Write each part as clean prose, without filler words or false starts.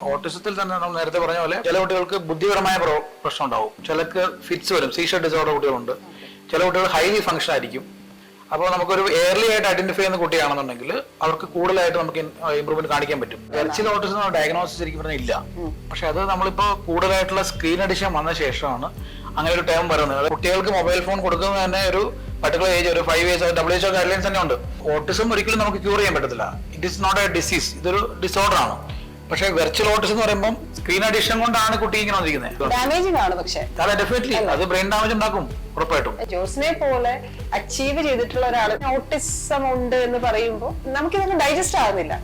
ഓട്ടിസത്തിൽ തന്നെ നമ്മൾ നേരത്തെ പറഞ്ഞ പോലെ ചില കുട്ടികൾക്ക് ബുദ്ധിപരമായ പ്രശ്നം ഉണ്ടാവും, ചിലർക്ക് ഫിറ്റ്സ് വരും, സീഷർ ഡിസോർഡർ കുട്ടികളുണ്ട്, ചില കുട്ടികൾ ഹൈലി ഫങ്ഷൻ ആയിരിക്കും. അപ്പോൾ നമുക്കൊരു ഏർലി ആയിട്ട് ഐഡന്റിഫൈ ചെയ്യുന്ന കുട്ടിയാണെന്നുണ്ടെങ്കിൽ അവർക്ക് കൂടുതലായിട്ട് നമുക്ക് ഇമ്പ്രൂവ്മെന്റ് കാണിക്കാൻ പറ്റും. വെർച്വൽ ഓട്ടിസം ഡയഗ്നോസിസ് ശരിക്കും പറഞ്ഞാൽ ഇല്ല, പക്ഷെ അത് നമ്മളിപ്പോ കൂടുതലായിട്ടുള്ള സ്ക്രീൻ അഡിഷൻ വന്ന ശേഷമാണ് അങ്ങനെ ഒരു ടൈം പറയുന്നത്. കുട്ടികൾക്ക് മൊബൈൽ ഫോൺ കൊടുക്കുന്നത് തന്നെ ഒരു പർട്ടിക്കുലർ ഏജ്, ഒരു 5 ഇയേഴ്സ് WHO ഗൈഡ്ലൈൻസ് തന്നെ ഉണ്ട്. ഓട്ടിസം ഒരിക്കലും നമുക്ക് ക്യൂർ ചെയ്യാൻ പറ്റത്തില്ല. It is not a disease, ഇതൊരു ഡിസോർഡർ ആണ്. പക്ഷേ വെർച്വൽ ഓട്ടിസം എന്ന് പറയുമ്പോൾ സ്ക്രീൻ അഡിഷൻ കൊണ്ടാണ് കുട്ടി ഇങ്ങനെ വന്നിരിക്കുന്നത്. ഡാമേജിംഗ് ആണ്. പക്ഷേ അതെ, ഡെഫിനറ്റ്ലി അത് ബ്രെയിൻ ഡാമേജ് ഉണ്ടാക്കും ഉറപ്പായിട്ടും. ജോസിനെ പോലെ അച്ചീവ് ചെയ്തിട്ടുള്ള ഒരാൾ ഓട്ടിസം ഉണ്ട് എന്ന് പറയുമ്പോൾ നമുക്കിതൊന്നും ഡൈജസ്റ്റ് ആകുന്നില്ല.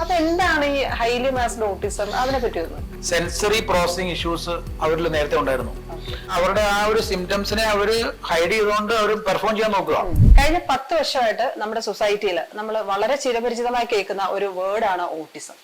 അപ്പൊ എന്താണ് ഈ ഹൈലി മാസ്ഡ് ഓട്ടിസം? അതിനെ പറ്റി ഒന്ന്. സെൻസറി പ്രോസസിങ് ഇഷ്യൂസ് അവരിൽ നേരത്തെ ഉണ്ടായിരുന്നു. അവരുടെ ആ ഒരു സിംറ്റംസിനെ അവര് ഹൈഡ് ചെയ്തുകൊണ്ട് അവർ പെർഫോം ചെയ്യാൻ നോക്കുക. കഴിഞ്ഞ 10 വർഷമായിട്ട് നമ്മുടെ സൊസൈറ്റിയിൽ നമ്മൾ വളരെ ചിരപരിചിതമായി കേൾക്കുന്ന ഒരു വേർഡാണ് ഓട്ടിസം.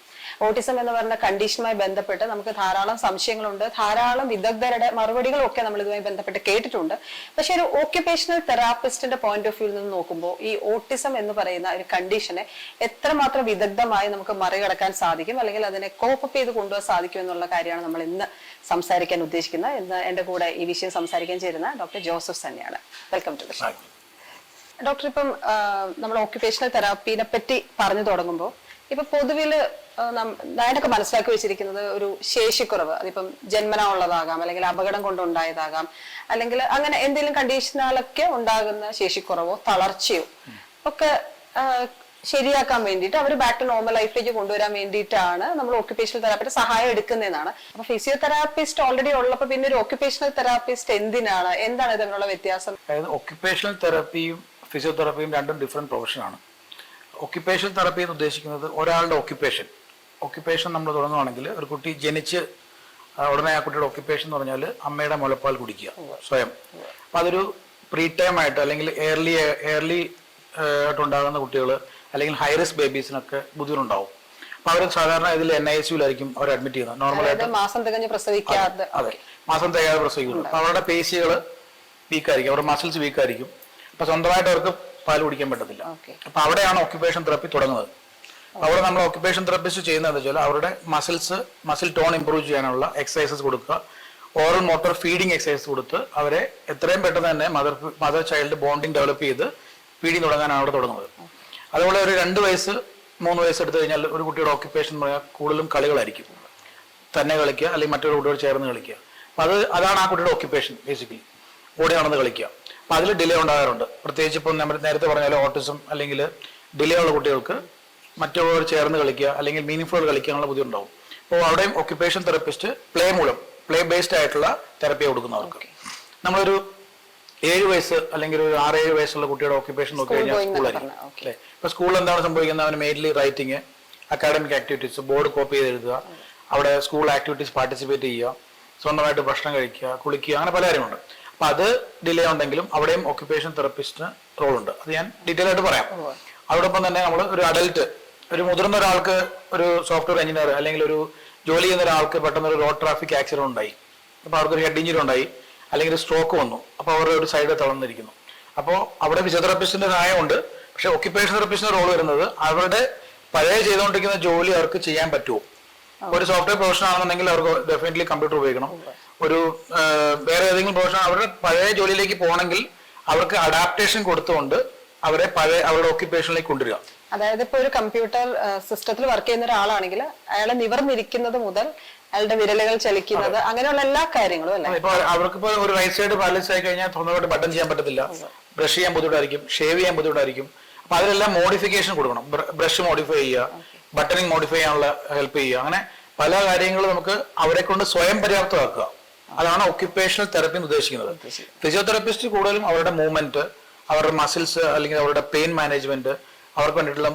ഓട്ടിസം എന്ന് പറയുന്ന കണ്ടീഷനുമായി ബന്ധപ്പെട്ട് നമുക്ക് ധാരാളം സംശയങ്ങളുണ്ട്, ധാരാളം വിദഗ്ധരുടെ മറുപടികളൊക്കെ നമ്മൾ ഇതുമായി ബന്ധപ്പെട്ട് കേട്ടിട്ടുണ്ട്. പക്ഷെ ഒരു ഓക്യുപേഷണൽ തെറാപ്പിസ്റ്റിന്റെ പോയിന്റ് ഓഫ് വ്യൂവിൽ നിന്ന് നോക്കുമ്പോൾ ഈ ഓട്ടിസം എന്ന് പറയുന്ന ഒരു കണ്ടീഷനെ എത്രമാത്രം വിദഗ്ധമായി നമുക്ക് മറികടക്കാൻ സാധിക്കും, അല്ലെങ്കിൽ അതിനെ കോപ്പ് ചെയ്ത് കൊണ്ടുപോകാൻ സാധിക്കും എന്നുള്ള കാര്യമാണ് നമ്മൾ ഇന്ന് സംസാരിക്കാൻ ഉദ്ദേശിക്കുന്നത്. ഇന്ന് എന്റെ കൂടെ ഈ വിഷയം സംസാരിക്കാൻ ചേരുന്ന ഡോക്ടർ ജോസഫ് തന്നെയാണ്. Welcome to the show. Doctor, ഇപ്പം നമ്മൾ ഓക്യുപേഷണൽ തെറാപ്പിനെ പറ്റി പറഞ്ഞു തുടങ്ങുമ്പോൾ ഇപ്പൊ പൊതുവില് ഞാനൊക്കെ മനസ്സിലാക്കി വെച്ചിരിക്കുന്നത് ഒരു ശേഷിക്കുറവ്, അതിപ്പം ജന്മനാ ഉള്ളതാകാം, അല്ലെങ്കിൽ അപകടം കൊണ്ടുണ്ടായതാകാം, അല്ലെങ്കിൽ അങ്ങനെ എന്തെങ്കിലും കണ്ടീഷനാലൊക്കെ ഉണ്ടാകുന്ന ശേഷിക്കുറവോ തളർച്ചയോ ഒക്കെ ശരിയാക്കാൻ വേണ്ടിയിട്ട് അവർ ബാക്ക് ടു നോർമൽ ലൈഫിലേക്ക് കൊണ്ടുവരാൻ വേണ്ടിയിട്ടാണ് നമ്മൾ ഓക്യുപേഷണൽ തെറാപ്പിയുടെ സഹായം എടുക്കുന്നതെന്നാണ്. അപ്പൊ ഫിസിയോതെറാപ്പിസ്റ്റ് ഓൾറെഡി ഉള്ളപ്പോൾ പിന്നെ ഒരു ഓക്യുപേഷണൽ തെറാപ്പിസ്റ്റ് എന്താണ് ഇതിനുള്ള വ്യത്യാസം? അതായത് ഓക്യുപേഷണൽ തെറാപ്പിയും ഫിസിയോതെറാപ്പിയും രണ്ടും ഡിഫറെന്റ് പ്രൊഫഷനാണ്. ഓക്യുപേഷണൽ തെറാപ്പി എന്ന് ഉദ്ദേശിക്കുന്നത് ഒരാളുടെ ഓക്യുപേഷൻ നമ്മൾ തുടങ്ങുകയാണെങ്കിൽ ഒരു കുട്ടി ജനിച്ച് ഉടനെ ആ കുട്ടിയുടെ ഓക്യുപേഷൻ എന്ന് പറഞ്ഞാൽ അമ്മയുടെ മുലപ്പാൽ കുടിക്കുക സ്വയം. അപ്പം അതൊരു പ്രീ ടൈം ആയിട്ട് അല്ലെങ്കിൽ ഏർലി ആയിട്ടുണ്ടാകുന്ന കുട്ടികൾ അല്ലെങ്കിൽ ഹൈ റിസ്ക് ബേബീസിനൊക്കെ ബുദ്ധിമുട്ടുണ്ടാവും. അപ്പൊ അവർ സാധാരണ ഇതിൽ NICU-ലായിരിക്കും അവർ അഡ്മിറ്റ് ചെയ്യുന്നത്. നോർമലായിട്ട് മാസം തികഞ്ഞ് പ്രസവിക്കാതെ. അതെ, മാസം തികയാതെ പ്രസവിക്കുന്നു. അപ്പൊ അവരുടെ പേശികൾ വീക്കായിരിക്കും, അവരുടെ മസിൽസ് വീക്കായിരിക്കും. അപ്പൊ സ്വന്തമായിട്ട് അവർക്ക് പാൽ കുടിക്കാൻ പറ്റത്തില്ല. അപ്പൊ അവിടെയാണ് ഓക്യുപേഷൻ തെറാപ്പി തുടങ്ങുന്നത്. അവിടെ നമ്മൾ ഓക്യുപേഷൻ തെറാപ്പിസ്റ്റ് ചെയ്യുന്നത് വെച്ചാൽ അവരുടെ മസിൽ ടോൺ ഇംപ്രൂവ് ചെയ്യാനുള്ള എക്സസൈസസ് കൊടുക്കുക, ഓറൽ മോട്ടോർ ഫീഡിങ് എക്സസൈസ് കൊടുത്ത് അവരെ എത്രയും പെട്ടെന്ന് തന്നെ മദർ ചൈൽഡ് ബോണ്ടിങ് ഡെവലപ്പ് ചെയ്ത് ഫീഡിങ് തുടങ്ങാനാണ് അവിടെ തുടങ്ങുന്നത്. അതുപോലെ ഒരു 2 വയസ്സ് 3 വയസ്സ് എടുത്തു കഴിഞ്ഞാൽ ഒരു കുട്ടിയുടെ ഓക്യുപേഷൻ എന്ന് പറഞ്ഞാൽ കൂടുതലും കളികളായിരിക്കും, തന്നെ കളിക്കുക അല്ലെങ്കിൽ മറ്റൊരു കുട്ടിയോട് ചേർന്ന് കളിക്കുക. അപ്പൊ അതാണ് ആ കുട്ടിയുടെ ഓക്യുപേഷൻ, ബേസിക്കലി ഓടി നടന്ന് കളിക്കുക. അപ്പൊ അതിൽ ഡിലേ ഉണ്ടാകാറുണ്ട്. പ്രത്യേകിച്ച് ഇപ്പം നമ്മൾ നേരത്തെ പറഞ്ഞാൽ ഓട്ടിസം അല്ലെങ്കിൽ ഡിലേ ഉള്ള കുട്ടികൾക്ക് മറ്റുള്ളവർ ചേർന്ന് കളിക്കുക അല്ലെങ്കിൽ മീനിങ് കളിക്കാനുള്ള ബുദ്ധിമുട്ടുണ്ടാവും. അപ്പോൾ അവിടെയും ഓക്യുപേഷൻ തെറപ്പിസ്റ്റ് പ്ലേ ബേസ്ഡ് ആയിട്ടുള്ള തെറപ്പി കൊടുക്കുന്നവർക്ക്. നമ്മളൊരു 7 വയസ്സ് അല്ലെങ്കിൽ ഒരു 6-7 വയസ്സുള്ള കുട്ടിയുടെ ഓക്യുപേഷൻ നോക്കി കഴിഞ്ഞാൽ സ്കൂളായിരിക്കും അല്ലേ. ഇപ്പൊ സ്കൂളിൽ എന്താണ് സംഭവിക്കുന്നത്? അവന് mainly writing, academic activities, board copy ചെയ്ത് എഴുതുക, അവിടെ സ്കൂൾ ആക്ടിവിറ്റീസ് പാർട്ടിസിപ്പേറ്റ് ചെയ്യുക, സ്വന്തമായിട്ട് ഭക്ഷണം കഴിക്കുക, കുളിക്കുക, അങ്ങനെ പല കാര്യങ്ങളുണ്ട്. അപ്പൊ അത് ഡിലേ ഉണ്ടെങ്കിലും അവിടെയും ഓക്യുപേഷൻ തെറപ്പിസ്റ്റിന് റോൾ ഉണ്ട്. അത് ഞാൻ ഡീറ്റെയിൽ ആയിട്ട് പറയാം. അതോടൊപ്പം തന്നെ നമ്മൾ ഒരു അഡൽട്ട്, ഒരു മുതിർന്ന ഒരാൾക്ക്, ഒരു സോഫ്റ്റ്വെയർ എഞ്ചിനീയർ അല്ലെങ്കിൽ ഒരു ജോലി ചെയ്യുന്ന ഒരാൾക്ക് പെട്ടെന്ന് ഒരു റോഡ് ട്രാഫിക് ആക്സിഡന്റ് ഉണ്ടായി, അപ്പൊ അവർക്കൊരു ഹെഡ് ഇഞ്ചുറി ഉണ്ടായി അല്ലെങ്കിൽ ഒരു സ്ട്രോക്ക് വന്നു, അപ്പൊ അവരുടെ ഒരു സൈഡ് തളർന്നിരിക്കുന്നു. അപ്പോൾ അവിടെ ഫിസിയോതെറാപ്പിസ്റ്റിന്റെ സഹായമുണ്ട്. പക്ഷെ ഓക്യുപേഷൻ തെറപ്പിസ്റ്റിന്റെ റോൾ വരുന്നത് അവരുടെ പഴയ ചെയ്തുകൊണ്ടിരിക്കുന്ന ജോലി അവർക്ക് ചെയ്യാൻ പറ്റുമോ. ഒരു സോഫ്റ്റ്വെയർ പ്രൊഫഷൻ ആണെന്നുണ്ടെങ്കിൽ അവർക്ക് ഡെഫിനറ്റ്ലി കമ്പ്യൂട്ടർ ഉപയോഗിക്കണം. ഒരു വേറെ ഏതെങ്കിലും പ്രൊഫഷൻ അവരുടെ പഴയ ജോലിയിലേക്ക് പോകണമെങ്കിൽ അവർക്ക് അഡാപ്റ്റേഷൻ കൊടുത്തുകൊണ്ട് അവരുടെ ഓക്യുപേഷനിലേക്ക് കൊണ്ടുവരിക. അതായത് ഇപ്പൊ ഒരു കമ്പ്യൂട്ടർ സിസ്റ്റത്തിൽ വർക്ക് ചെയ്യുന്ന ഒരാളാണെങ്കിൽ അയാളെ നിവർന്നിരിക്കുന്നത് മുതൽ അയാളുടെ വിരലുകൾ ചലിക്കുന്നത്, അങ്ങനെയുള്ള എല്ലാ കാര്യങ്ങളും അല്ലേ. ഇപ്പൊ അവർക്കിപ്പോ ഒരു റൈറ്റ് സൈഡ് പാരലൈസ് ആയി കഴിഞ്ഞാൽ സ്വന്തമായിട്ട് ബട്ടൺ ചെയ്യാൻ പറ്റത്തില്ല, ബ്രഷ് ചെയ്യാൻ ബുദ്ധിമുട്ടായിരിക്കും, ഷേവ് ചെയ്യാൻ ബുദ്ധിമുട്ടായിരിക്കും. അപ്പൊ അതിലെല്ലാം മോഡിഫിക്കേഷൻ കൊടുക്കണം. ബ്രഷ് മോഡിഫൈ ചെയ്യുക, ബട്ടണിങ് മോഡിഫൈ ചെയ്യാനുള്ള ഹെൽപ്പ് ചെയ്യുക, അങ്ങനെ പല കാര്യങ്ങളും നമുക്ക് അവരെ കൊണ്ട് സ്വയം പര്യാപ്തമാക്കുക. അതാണ് ഓക്യുപേഷണൽ തെറപ്പി എന്ന് ഉദ്ദേശിക്കുന്നത്. ഫിസിയോതെറാപ്പിസ്റ്റ് കൂടുതലും അവരുടെ മൂവ്മെന്റ്, അവരുടെ മസിൽസ് അല്ലെങ്കിൽ അവരുടെ പെയിൻ മാനേജ്മെന്റ്, അവർക്ക് വേണ്ടിയിട്ടുള്ള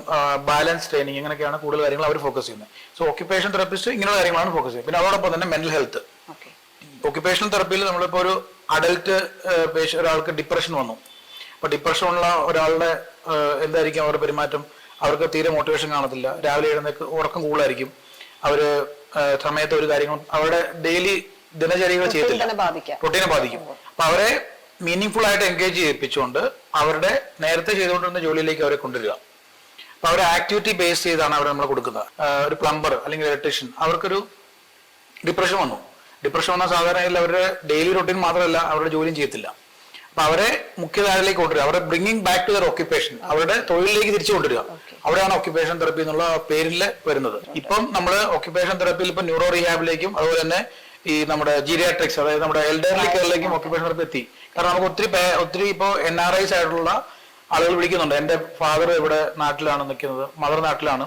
ബാലൻസ് ട്രെയിനിങ്, ഇങ്ങനെയൊക്കെയാണ് കൂടുതൽ കാര്യങ്ങൾ അവർ ഫോക്കസ് ചെയ്യുന്നത്. സോ ഓക്യുപേഷൻ തെറപ്പിസ്റ്റ് ഇങ്ങനെയുള്ള കാര്യങ്ങളാണ് ഫോക്കസ് ചെയ്യുന്നത്. പിന്നെ അതോടൊപ്പം തന്നെ മെന്റൽ ഹെൽത്ത്. ഓക്യുപേഷണൽ തെറപ്പിയിൽ നമ്മളിപ്പോൾ ഒരു അഡൽട്ട് ഒരാൾക്ക് ഡിപ്രഷൻ വന്നു. അപ്പൊ ഡിപ്രഷൻ ഉള്ള ഒരാളുടെ എന്തായിരിക്കും അവരുടെ പെരുമാറ്റം? അവർക്ക് തീരെ മോട്ടിവേഷൻ കാണത്തില്ല, രാവിലെ എഴുന്നേക്ക് ഉറക്കം കൂടുതലായിരിക്കും, അവര് സമയത്ത് ഒരു കാര്യങ്ങളും അവരുടെ ഡെയിലി ദിനചര്യകൾ ചെയ്യത്തില്ല, റൊട്ടീനെ ബാധിക്കും. അപ്പൊ അവരെ മീനിങ് ഫുൾ ആയിട്ട് എൻഗേജ് ചെയ്യിപ്പിച്ചുകൊണ്ട് അവരുടെ നേരത്തെ ചെയ്തുകൊണ്ടിരുന്ന ജോലിയിലേക്ക് അവരെ കൊണ്ടുവരിക. അപ്പൊ അവരെ ആക്ടിവിറ്റി ബേസ് ചെയ്താണ് അവർ നമ്മൾ കൊടുക്കുന്നത്. ഒരു പ്ലംബർ അല്ലെങ്കിൽ ഇലക്ട്രീഷ്യൻ, അവർക്കൊരു ഡിപ്രഷൻ വന്നു. ഡിപ്രഷൻ വന്ന സാധാരണയിൽ അവരുടെ ഡെയിലി റൊട്ടീൻ മാത്രമല്ല അവരുടെ ജോലിയും ചെയ്യത്തില്ല. അപ്പൊ അവരെ മുഖ്യധാരയിലേക്ക് കൊണ്ടുവരിക, അവരെ bringing back to their occupation, അവരുടെ തൊഴിലിലേക്ക് തിരിച്ചു കൊണ്ടുവരിക. അവിടെയാണ് ഓക്യുപ്പേഷൻ തെറപ്പി എന്നുള്ള പേരിൽ വരുന്നത്. ഇപ്പം നമ്മൾ ഓക്യുപ്പേഷൻ തെറപ്പിയിൽ ഇപ്പം ന്യൂറോ റീഹാബിലേക്കും അതുപോലെ തന്നെ ഈ നമ്മുടെ ജീരിയാട്രിക്സ്, അതായത് നമ്മുടെ എൽഡർലി കെയറിലേക്കും ഓക്യുപ്പേഷൻ തെറപ്പി എത്തി. കാരണം നമുക്ക് ഒത്തിരി ഇപ്പോൾ NRIs ആയിട്ടുള്ള ആളുകൾ വിളിക്കുന്നുണ്ട്. എൻ്റെ ഫാദർ ഇവിടെ നാട്ടിലാണ് നിൽക്കുന്നത്, മദർ നാട്ടിലാണ്.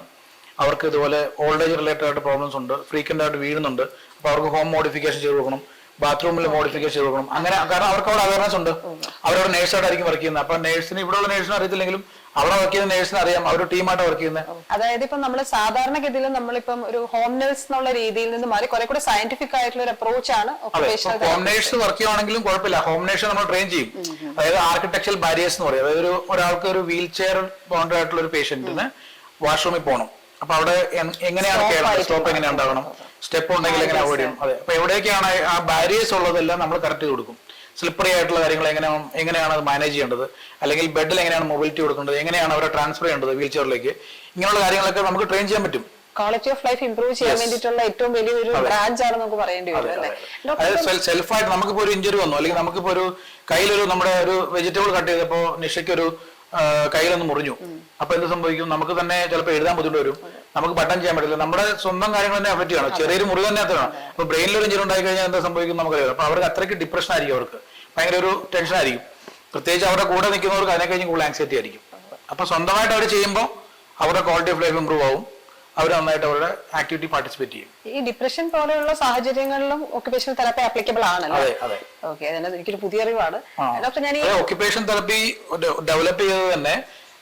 അവർക്ക് ഇതുപോലെ ഓൾഡ് ഏജ് റിലേറ്റഡ് ആയിട്ട് പ്രോബ്ലംസ് ഉണ്ട്, ഫ്രീക്വന്റ് ആയിട്ട് വീഴുന്നുണ്ട്. അപ്പൊ അവർക്ക് ഹോം മോഡിഫിക്കേഷൻ ചെയ്ത് കൊടുക്കണം, ബാത്റൂമിൽ മോഡിഫിക്കേഷൻ ചെയ്ത് കൊടുക്കണം. അങ്ങനെ കാരണം അവർക്ക് അവിടെ അവയർനെസ് ഉണ്ട്. അവരവിടെ നേഴ്സായിട്ടായിരിക്കും വർക്ക് ചെയ്യുന്നത്. അപ്പൊ നേഴ്സിന് ഇവിടെയുള്ള നേഴ്സിന് അറിയത്തില്ലെങ്കിലും അവിടെ വർക്ക് ചെയ്യുന്ന നേഴ്സിന് അറിയാം, അവർ ടീമായിട്ട് വർക്ക് ചെയ്യുന്നത്. അതായത് ഇപ്പം നമ്മൾ സാധാരണഗതിയിൽ നമ്മളിപ്പം ഒരു ഹോം നേഴ്സ് എന്നുള്ള രീതിയിൽ നിന്ന് മാറി കുറെ കൂടെ സയന്റിഫിക് ആയിട്ടുള്ള ഒരു അപ്രോച്ച് ആണ്. ഹോം നേഴ്സ് വർക്ക് ചെയ്യുവാണെങ്കിലും കുഴപ്പമില്ല, ഹോം നേഴ്സ് നമ്മൾ ട്രെയിൻ ചെയ്യും. അതായത് ആർക്കിടെക്ചറൽ ബാരിയേഴ്സ് എന്ന് പറയും. അതായത് ഒരാൾക്ക് ഒരു വീൽ ചെയർ ബൗണ്ടഡ് ആയിട്ടുള്ള ഒരു പേഷ്യന്റിന് വാഷ്റൂമിൽ പോകണം. അപ്പൊ അവിടെ എങ്ങനെയാണ് കേരളം സ്റ്റോപ്പ് എങ്ങനെ ഉണ്ടാകണം, സ്റ്റെപ്പ് ഉണ്ടെങ്കിൽ എങ്ങനെ അവോയ്ഡ് ചെയ്യണം. അതെ, അപ്പൊ എവിടെയൊക്കെയാണ് ആ ബാരിയേഴ്സ് ഉള്ളതെല്ലാം നമ്മൾ കറക്റ്റ് ചെയ്ത് കൊടുക്കും. സ്ലിപ്പറി ആയിട്ടുള്ള കാര്യങ്ങൾ എങ്ങനെയാണ് അത് മാനേജ് ചെയ്യേണ്ടത്, അല്ലെങ്കിൽ ബെഡിൽ എങ്ങനെയാണ് മൊബിലിറ്റി കൊടുക്കേണ്ടത്, എങ്ങനെയാണ് അവരെ ട്രാൻസ്ഫർ ചെയ്യേണ്ടത് വീൽ ചെയറിലേക്ക്, ഇങ്ങനെയുള്ള കാര്യങ്ങളൊക്കെ നമുക്ക് ട്രെയിൻ ചെയ്യാൻ പറ്റും. ക്വാളിറ്റി ഓഫ് ലൈഫ് ഇംപ്രൂവ് ചെയ്യാൻ വേണ്ടിയിട്ടുള്ള ഏറ്റവും വലിയൊരു ബ്രാഞ്ച് ആണ് നമുക്ക് പറയേണ്ടി വരും അല്ലേ. അതായത് സെൽഫായിട്ട് നമുക്കിപ്പോ ഒരു ഇഞ്ചുറി വന്നു, അല്ലെങ്കിൽ നമുക്കിപ്പോ ഒരു കയ്യിലൊരു നമ്മുടെ ഒരു വെജിറ്റബിൾ കട്ട് ചെയ്തപ്പോ നിഷയ്ക്കൊരു കയ്യിലൊന്ന് മുറിഞ്ഞു. അപ്പൊ എന്ത് സംഭവിക്കും, നമുക്ക് തന്നെ ചിലപ്പോൾ എഴുതാൻ ബുദ്ധിമുട്ട് വരും, നമുക്ക് ബട്ടൺ ചെയ്യാൻ പറ്റില്ല, നമ്മുടെ സ്വന്തം കാര്യങ്ങൾ തന്നെ അഫക്റ്റ് ചെയ്യണം. ചെറിയൊരു മുറി തന്നെ അത്രയാണ്. അപ്പൊ ബ്രെയിനിലൊരു ഇഞ്ചുറി ഉണ്ടായി കഴിഞ്ഞാൽ എന്താ സംഭവിക്കും നമുക്കറിയാം. അപ്പൊ അവർക്ക് അത്രയ്ക്ക് ഡിപ്രഷൻ ആയിരിക്കും, അവർക്ക് ഭയങ്കര ഒരു ടെൻഷൻ ആയിരിക്കും. പ്രത്യേകിച്ച് അവരുടെ കൂടെ നിൽക്കുന്നവർക്ക് അതിനെ കഴിഞ്ഞ് കൂടുതൽ ആങ്സൈറ്റി ആയിരിക്കും. അപ്പൊ സ്വന്തമായിട്ട് അവർ ചെയ്യുമ്പോൾ അവരുടെ ക്വാളിറ്റി ഓഫ് ലൈഫ് ഇംപ്രൂവ് ആവും, അവർ നന്നായിട്ട് അവരുടെ ആക്ടിവിറ്റി പാർട്ടിസിപ്പേറ്റ് ചെയ്യും. ഈ ഡിപ്രഷൻ പോലെയുള്ള സാഹചര്യങ്ങളിലും ഒക്യുപേഷണൽ തെറാപ്പി ആപ്ലിക്കബിൾ ആണല്ലോ. ഓക്കെ, എനിക്കൊരു പുതിയ അറിവാണ് ഡോക്ടർ. ഞാൻ ഒക്യുപേഷൻ തെറപ്പി ഡെവലപ്പ് ചെയ്തത് തന്നെ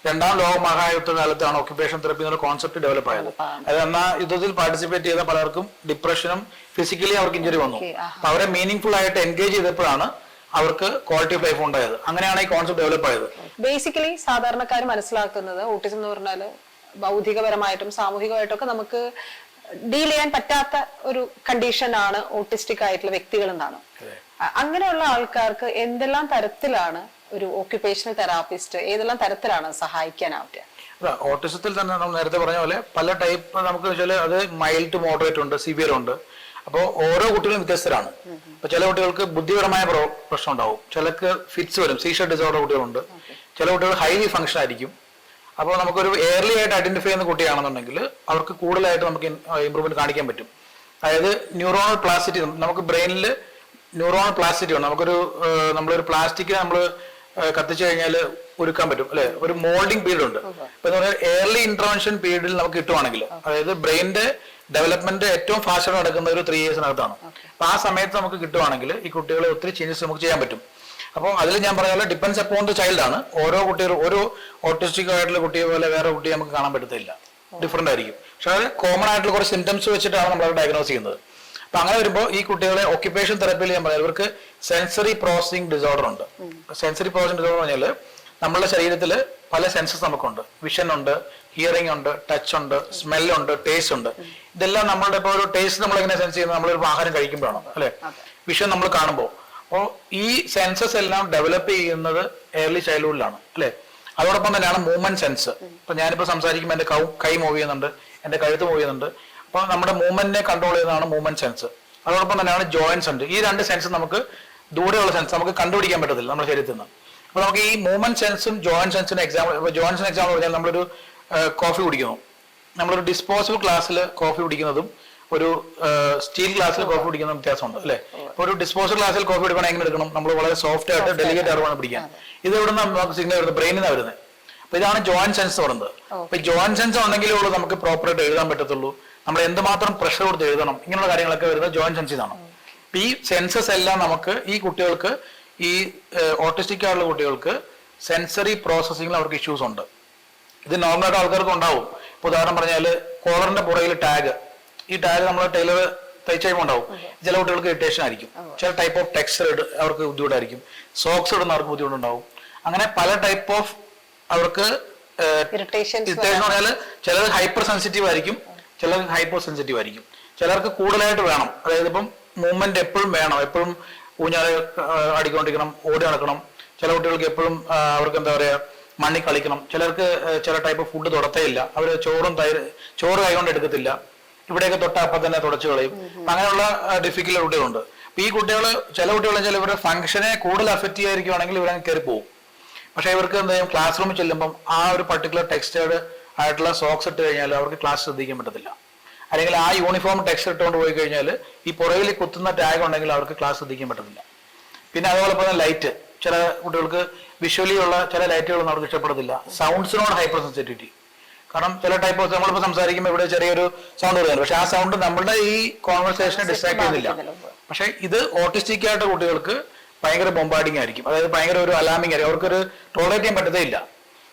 രണ്ടാം ലോക മഹായുദ്ധ കാലത്താണ് ഒക്യുപേഷൻ തെറപ്പി എന്നുള്ള കോൺസെപ്റ്റ് ഡെവലപ്പ് ആയത്. അത് എന്നാൽ യുദ്ധത്തിൽ പാർട്ടിസിപ്പേറ്റ് ചെയ്ത പലർക്കും ഡിപ്രഷനും ഫിസിക്കലി അവർക്ക് ഇഞ്ചുറി വന്നു. അപ്പൊ അവരെ മീനിങ് ഫുൾ ആയിട്ട് എൻഗേജ് ചെയ്തപ്പോഴാണ് അവർക്ക് ക്വാളിറ്റി ഓഫ് ലൈഫ് ഉണ്ടായത്. അങ്ങനെയാണ് ഈ കോൺസെപ്റ്റ് ഡെവലപ്പ് ആയത്. ബേസിക്കലി സാധാരണക്കാർ മനസ്സിലാക്കുന്നത് ഓട്ടിസം എന്ന് പറഞ്ഞാല് ഭൗതികപരമായിട്ടും സാമൂഹികമായിട്ടും ഒക്കെ നമുക്ക് ഡീൽ ചെയ്യാൻ പറ്റാത്ത ഒരു കണ്ടീഷനാണ് ഓട്ടിസ്റ്റിക് ആയിട്ടുള്ള വ്യക്തികൾ എന്നാണ്. അങ്ങനെയുള്ള ആൾക്കാർക്ക് എന്തെല്ലാം തരത്തിലാണ് ഒരു ഓക്യുപേഷണൽ തെറാപ്പിസ്റ്റ് ഏതെല്ലാം തരത്തിലാണ് സഹായിക്കാനാവുക? ഓട്ടിസത്തിൽ തന്നെ നമ്മൾ നേരത്തെ പറഞ്ഞ പോലെ പല ടൈപ്പ് നമുക്ക് വെച്ചാൽ അത് മൈൽഡ് ടു മോഡറേറ്റ് ഉണ്ട്, സിവിയർ ഉണ്ട്. അപ്പോൾ ഓരോ കുട്ടികളും വ്യത്യസ്തരാണ്. ഇപ്പൊ ചില കുട്ടികൾക്ക് ബുദ്ധിപരമായ പ്രശ്നം ഉണ്ടാവും, ചിലർക്ക് ഫിറ്റ്സ് വരും, സീഷർ ഡിസോർഡർ കുട്ടികളുണ്ട്, ചില കുട്ടികൾ ഹൈലി ഫങ്ഷൻ ആയിരിക്കും. അപ്പോൾ നമുക്കൊരു എയർലി ആയിട്ട് ഐഡന്റിഫൈ ചെയ്യുന്ന കുട്ടിയാണെന്നുണ്ടെങ്കിൽ അവർക്ക് കൂടുതലായിട്ട് നമുക്ക് ഇമ്പ്രൂവ്മെന്റ് കാണിക്കാൻ പറ്റും. അതായത് ന്യൂറോണൽ പ്ലാസ്റ്റിറ്റി, നമുക്ക് ബ്രെയിനിൽ ന്യൂറോണൽ പ്ലാസ്റ്റിറ്റി ഉണ്ട്. നമ്മളൊരു പ്ലാസ്റ്റിക് നമ്മൾ കത്തിച്ചു കഴിഞ്ഞാൽ ഉരുക്കാൻ പറ്റും അല്ലെ, ഒരു മോൾഡിംഗ് പീരീഡ് ഉണ്ട്. ഇപ്പൊ എന്ന് പറഞ്ഞാൽ എയർലി ഇന്റർവെൻഷൻ പീരീഡിൽ നമുക്ക് കിട്ടുവാണെങ്കിൽ, അതായത് ബ്രെയിനിന്റെ ഡെവലപ്മെന്റ് ഏറ്റവും ഫാസ്റ്റ് നടക്കുന്ന ഒരു 3 ഇയേഴ്സിനകത്താണ്. അപ്പൊ ആ സമയത്ത് നമുക്ക് കിട്ടുവാണെങ്കിൽ ഈ കുട്ടികളെ ഒത്തിരി ചേഞ്ചസ് നമുക്ക് ചെയ്യാൻ പറ്റും. അപ്പോൾ അതിൽ ഞാൻ പറഞ്ഞ പോലെ ഡിപ്പെൻസ് അപ്പോൺ ദ ചൈൽഡ് ആണ്. ഓരോ കുട്ടികളും ഒരു ഓട്ടിസ്റ്റിക് ആയിട്ടുള്ള കുട്ടിയെ പോലെ വേറെ കുട്ടിയെ നമുക്ക് കാണാൻ പറ്റത്തില്ല, ഡിഫറെന്റ് ആയിരിക്കും. പക്ഷെ അത് കോമൺ ആയിട്ടുള്ള കുറച്ച് സിംറ്റംസ് വെച്ചിട്ടാണ് നമ്മൾ ഡയഗ്നോസ് ചെയ്യുന്നത്. അപ്പൊ അങ്ങനെ വരുമ്പോൾ ഈ കുട്ടികളെ ഒക്യുപേഷൻ തെറപ്പിയിൽ ഞാൻ പറയാം, ഇവർക്ക് സെൻസറി പ്രോസസിംഗ് ഡിസോർഡർ ഉണ്ട്. സെൻസറി പ്രോസസിംഗ് ഡിസോർഡർ പറഞ്ഞാൽ നമ്മളുടെ ശരീരത്തിൽ പല സെൻസസ് നമുക്കുണ്ട്. വിഷൻ ഉണ്ട്, ഹിയറിംഗ് ഉണ്ട്, ടച്ച് ഉണ്ട്, സ്മെല്ലുണ്ട്, ടേസ്റ്റ് ഉണ്ട്. ഇതെല്ലാം നമ്മളുടെ ഇപ്പോൾ ഒരു ടേസ്റ്റ് നമ്മൾ എങ്ങനെ സെൻസ് ചെയ്യുന്നത്, നമ്മളൊരു ആഹാരം കഴിക്കുമ്പോഴാണ് അല്ലെ, വിഷൻ നമ്മൾ കാണുമ്പോൾ. അപ്പോൾ ഈ സെൻസസ് എല്ലാം ഡെവലപ്പ് ചെയ്യുന്നത് ഏർലി ചൈൽഡ്ഹുഡിലാണ് അല്ലെ. അതോടൊപ്പം തന്നെയാണ് മൂവ്മെന്റ് സെൻസ്. ഇപ്പൊ ഞാനിപ്പോ സംസാരിക്കുമ്പോൾ എന്റെ കൈ മൂവ് ചെയ്യുന്നുണ്ട്, എന്റെ കഴുത്ത് മൂവ് ചെയ്യുന്നുണ്ട്. അപ്പൊ നമ്മുടെ മൂവ്മെന്റിനെ കൺട്രോൾ ചെയ്യുന്നതാണ് മൂവ്മെന്റ് സെൻസ്. അതോടൊപ്പം തന്നെയാണ് ജോയിന്റ്സ് ഉണ്ട്. ഈ 2 സെൻസ് നമുക്ക് ദൂരെയുള്ള സെൻസ് നമുക്ക് കണ്ടുപിടിക്കാൻ പറ്റത്തില്ല നമ്മുടെ ശരീരത്തിൽ നിന്ന്. അപ്പൊ നമുക്ക് ഈ മൂവ്മെന്റ് സെൻസും ജോയിന്റ് സെൻസിന് എക്സാമ്പിൾ, ജോയിന്റ്സിന് എക്സാമ്പിൾ പറഞ്ഞാൽ നമ്മളൊരു കോഫി കുടിക്കുന്നു, നമ്മളൊരു ഡിസ്പോസിബിൾ ഗ്ലാസ്സിൽ കോഫി കുടിക്കുന്നതും ഒരു സ്റ്റീൽ ഗ്ലാസ്സിൽ കോഫി കുടിക്കുന്ന വ്യത്യാസമുണ്ട് അല്ലെ. ഇപ്പൊ ഒരു ഡിസ്പോസൽ ഗ്ലാസ്സിൽ കോഫി എടുക്കണം, എങ്ങനെ എടുക്കണം, നമ്മൾ വളരെ സോഫ്റ്റ് ആയിട്ട് ഡെലിഗേറ്റ് ആയിട്ട് പിടിക്കാൻ. ഇത് എവിടെ നിന്ന് നമുക്ക് സിഗ്നൽ വരുന്നത്, ബ്രെയിനിൽ നിന്നാണ് വരുന്നത്. അപ്പൊ ഇതാണ് ജോയിന്റ് സെൻസ് പറയുന്നത്. അപ്പൊ ജോയിന്റ് സെൻസ് ഉണ്ടെങ്കിലേ ഉള്ളൂ നമുക്ക് പ്രോപ്പറായിട്ട് എഴുതാൻ പറ്റത്തുള്ളൂ, നമ്മൾ എന്തുമാത്രം പ്രഷർ കൊടുത്ത് എഴുതണം, ഇങ്ങനെയുള്ള കാര്യങ്ങളൊക്കെ വരുന്നത് ജോയിന്റ് സെൻസിൽ നിന്നാണ്. അപ്പൊ ഈ സെൻസസ് എല്ലാം നമുക്ക് ഈ കുട്ടികൾക്ക്, ഈ ഓട്ടിസ്റ്റിക് ആയിട്ടുള്ള കുട്ടികൾക്ക് സെൻസറി പ്രോസസ്സിംഗിൽ അവർക്ക് ഇഷ്യൂസ് ഉണ്ട്. ഇത് നോർമലായിട്ട് ആൾക്കാർക്ക് ഉണ്ടാവും. ഇപ്പൊ ഉദാഹരണം പറഞ്ഞാൽ കോളറിന്റെ പുറകിൽ ടാഗ്, ഈ ടാഗ് നമ്മൾ ടൈലർ തയ്ച്ച് കഴിയുമ്പോൾ ഉണ്ടാവും. ചില കുട്ടികൾക്ക് ഇറിറ്റേഷൻ ആയിരിക്കും, ചില ടൈപ്പ് ഓഫ് ടെക്സ്ചർ അവർക്ക് ബുദ്ധിമുട്ടായിരിക്കും, സോക്സ് ഇടുന്ന അവർക്ക് ബുദ്ധിമുട്ടുണ്ടാവും. അങ്ങനെ പല ടൈപ്പ് ഓഫ് അവർക്ക് ഇറിറ്റേഷൻ പറഞ്ഞാൽ ചിലർ ഹൈപ്പർ സെൻസിറ്റീവ് ആയിരിക്കും, ചിലർക്ക് ഹൈപ്പോ സെൻസിറ്റീവ് ആയിരിക്കും. ചിലർക്ക് കൂടുതലായിട്ട് വേണം, അതായത് ഇപ്പം മൂവ്മെന്റ് എപ്പോഴും വേണം, എപ്പോഴും ഊഞ്ഞാൽ അടിക്കൊണ്ടിരിക്കണം, ഓടി നടക്കണം. ചില കുട്ടികൾക്ക് എപ്പോഴും അവർക്ക് എന്താ പറയാ മണ്ണി കളിക്കണം. ചിലർക്ക് ചില ടൈപ്പ് ഫുഡ് തുടത്തേ ഇല്ല, അവർ ചോറ് കൈകൊണ്ട് എടുക്കത്തില്ല. ഇവിടെയൊക്കെ തൊട്ടപ്പം തന്നെ തുടച്ചു കളയും. അങ്ങനെയുള്ള ഡിഫിക്കൽട്ട് കുട്ടികളുണ്ട്. അപ്പൊ ഈ കുട്ടികൾ ചില കുട്ടികൾ വെച്ചാൽ ഇവരുടെ ഫംഗ്ഷനെ കൂടുതൽ അഫക്റ്റ് ചെയ്യാതിരിക്കുവാണെങ്കിൽ ഇവരെ കയറി പോകും. പക്ഷെ ഇവർക്ക് എന്താ ചെയ്യും, ക്ലാസ് റൂമിൽ ചെല്ലുമ്പം ആ ഒരു പർട്ടിക്കുലർ ടെക്സ്റ്റേഡ് ആയിട്ടുള്ള സോക്സ് ഇട്ട് കഴിഞ്ഞാൽ അവർക്ക് ക്ലാസ് ശ്രദ്ധിക്കാൻ പറ്റത്തില്ല. അല്ലെങ്കിൽ ആ യൂണിഫോം ടെക്സ്റ്റ് ഇട്ടുകൊണ്ട് പോയി കഴിഞ്ഞാൽ ഈ പുറകിൽ കുത്തുന്ന ടാഗ് ഉണ്ടെങ്കിൽ അവർക്ക് ക്ലാസ് ശ്രദ്ധിക്കാൻ പറ്റത്തില്ല. പിന്നെ അതുപോലെ തന്നെ ലൈറ്റ്, ചില കുട്ടികൾക്ക് വിഷ്വലി ഉള്ള ചില ലൈറ്റുകളൊന്നും അവർക്ക് ഇഷ്ടപ്പെടത്തില്ല. സൗണ്ട്സിനോട് ഹൈപ്പർ സെൻസിറ്റിവിറ്റി. കാരണം ചില ടൈപ്പ് ഓഫ് നമ്മളിപ്പോൾ സംസാരിക്കുമ്പോൾ ഇവിടെ ചെറിയൊരു സൗണ്ട് വരുന്നുണ്ട്, പക്ഷെ ആ സൗണ്ട് നമ്മളുടെ ഈ കോൺവെർസേഷനെ ഡിസ്ട്രാക്ട് ചെയ്യുന്നില്ല. പക്ഷെ ഇത് ഓട്ടിസ്റ്റിക് ആയിട്ട് കുട്ടികൾക്ക് ഭയങ്കര ബോംബാർഡിങ് ആയിരിക്കും, അതായത് ഭയങ്കര ഒരു അലാമിങ് ആയിരിക്കും, അവർക്കൊരു ടോളറേറ്റ് ചെയ്യാൻ പറ്റത്തേ ഇല്ല.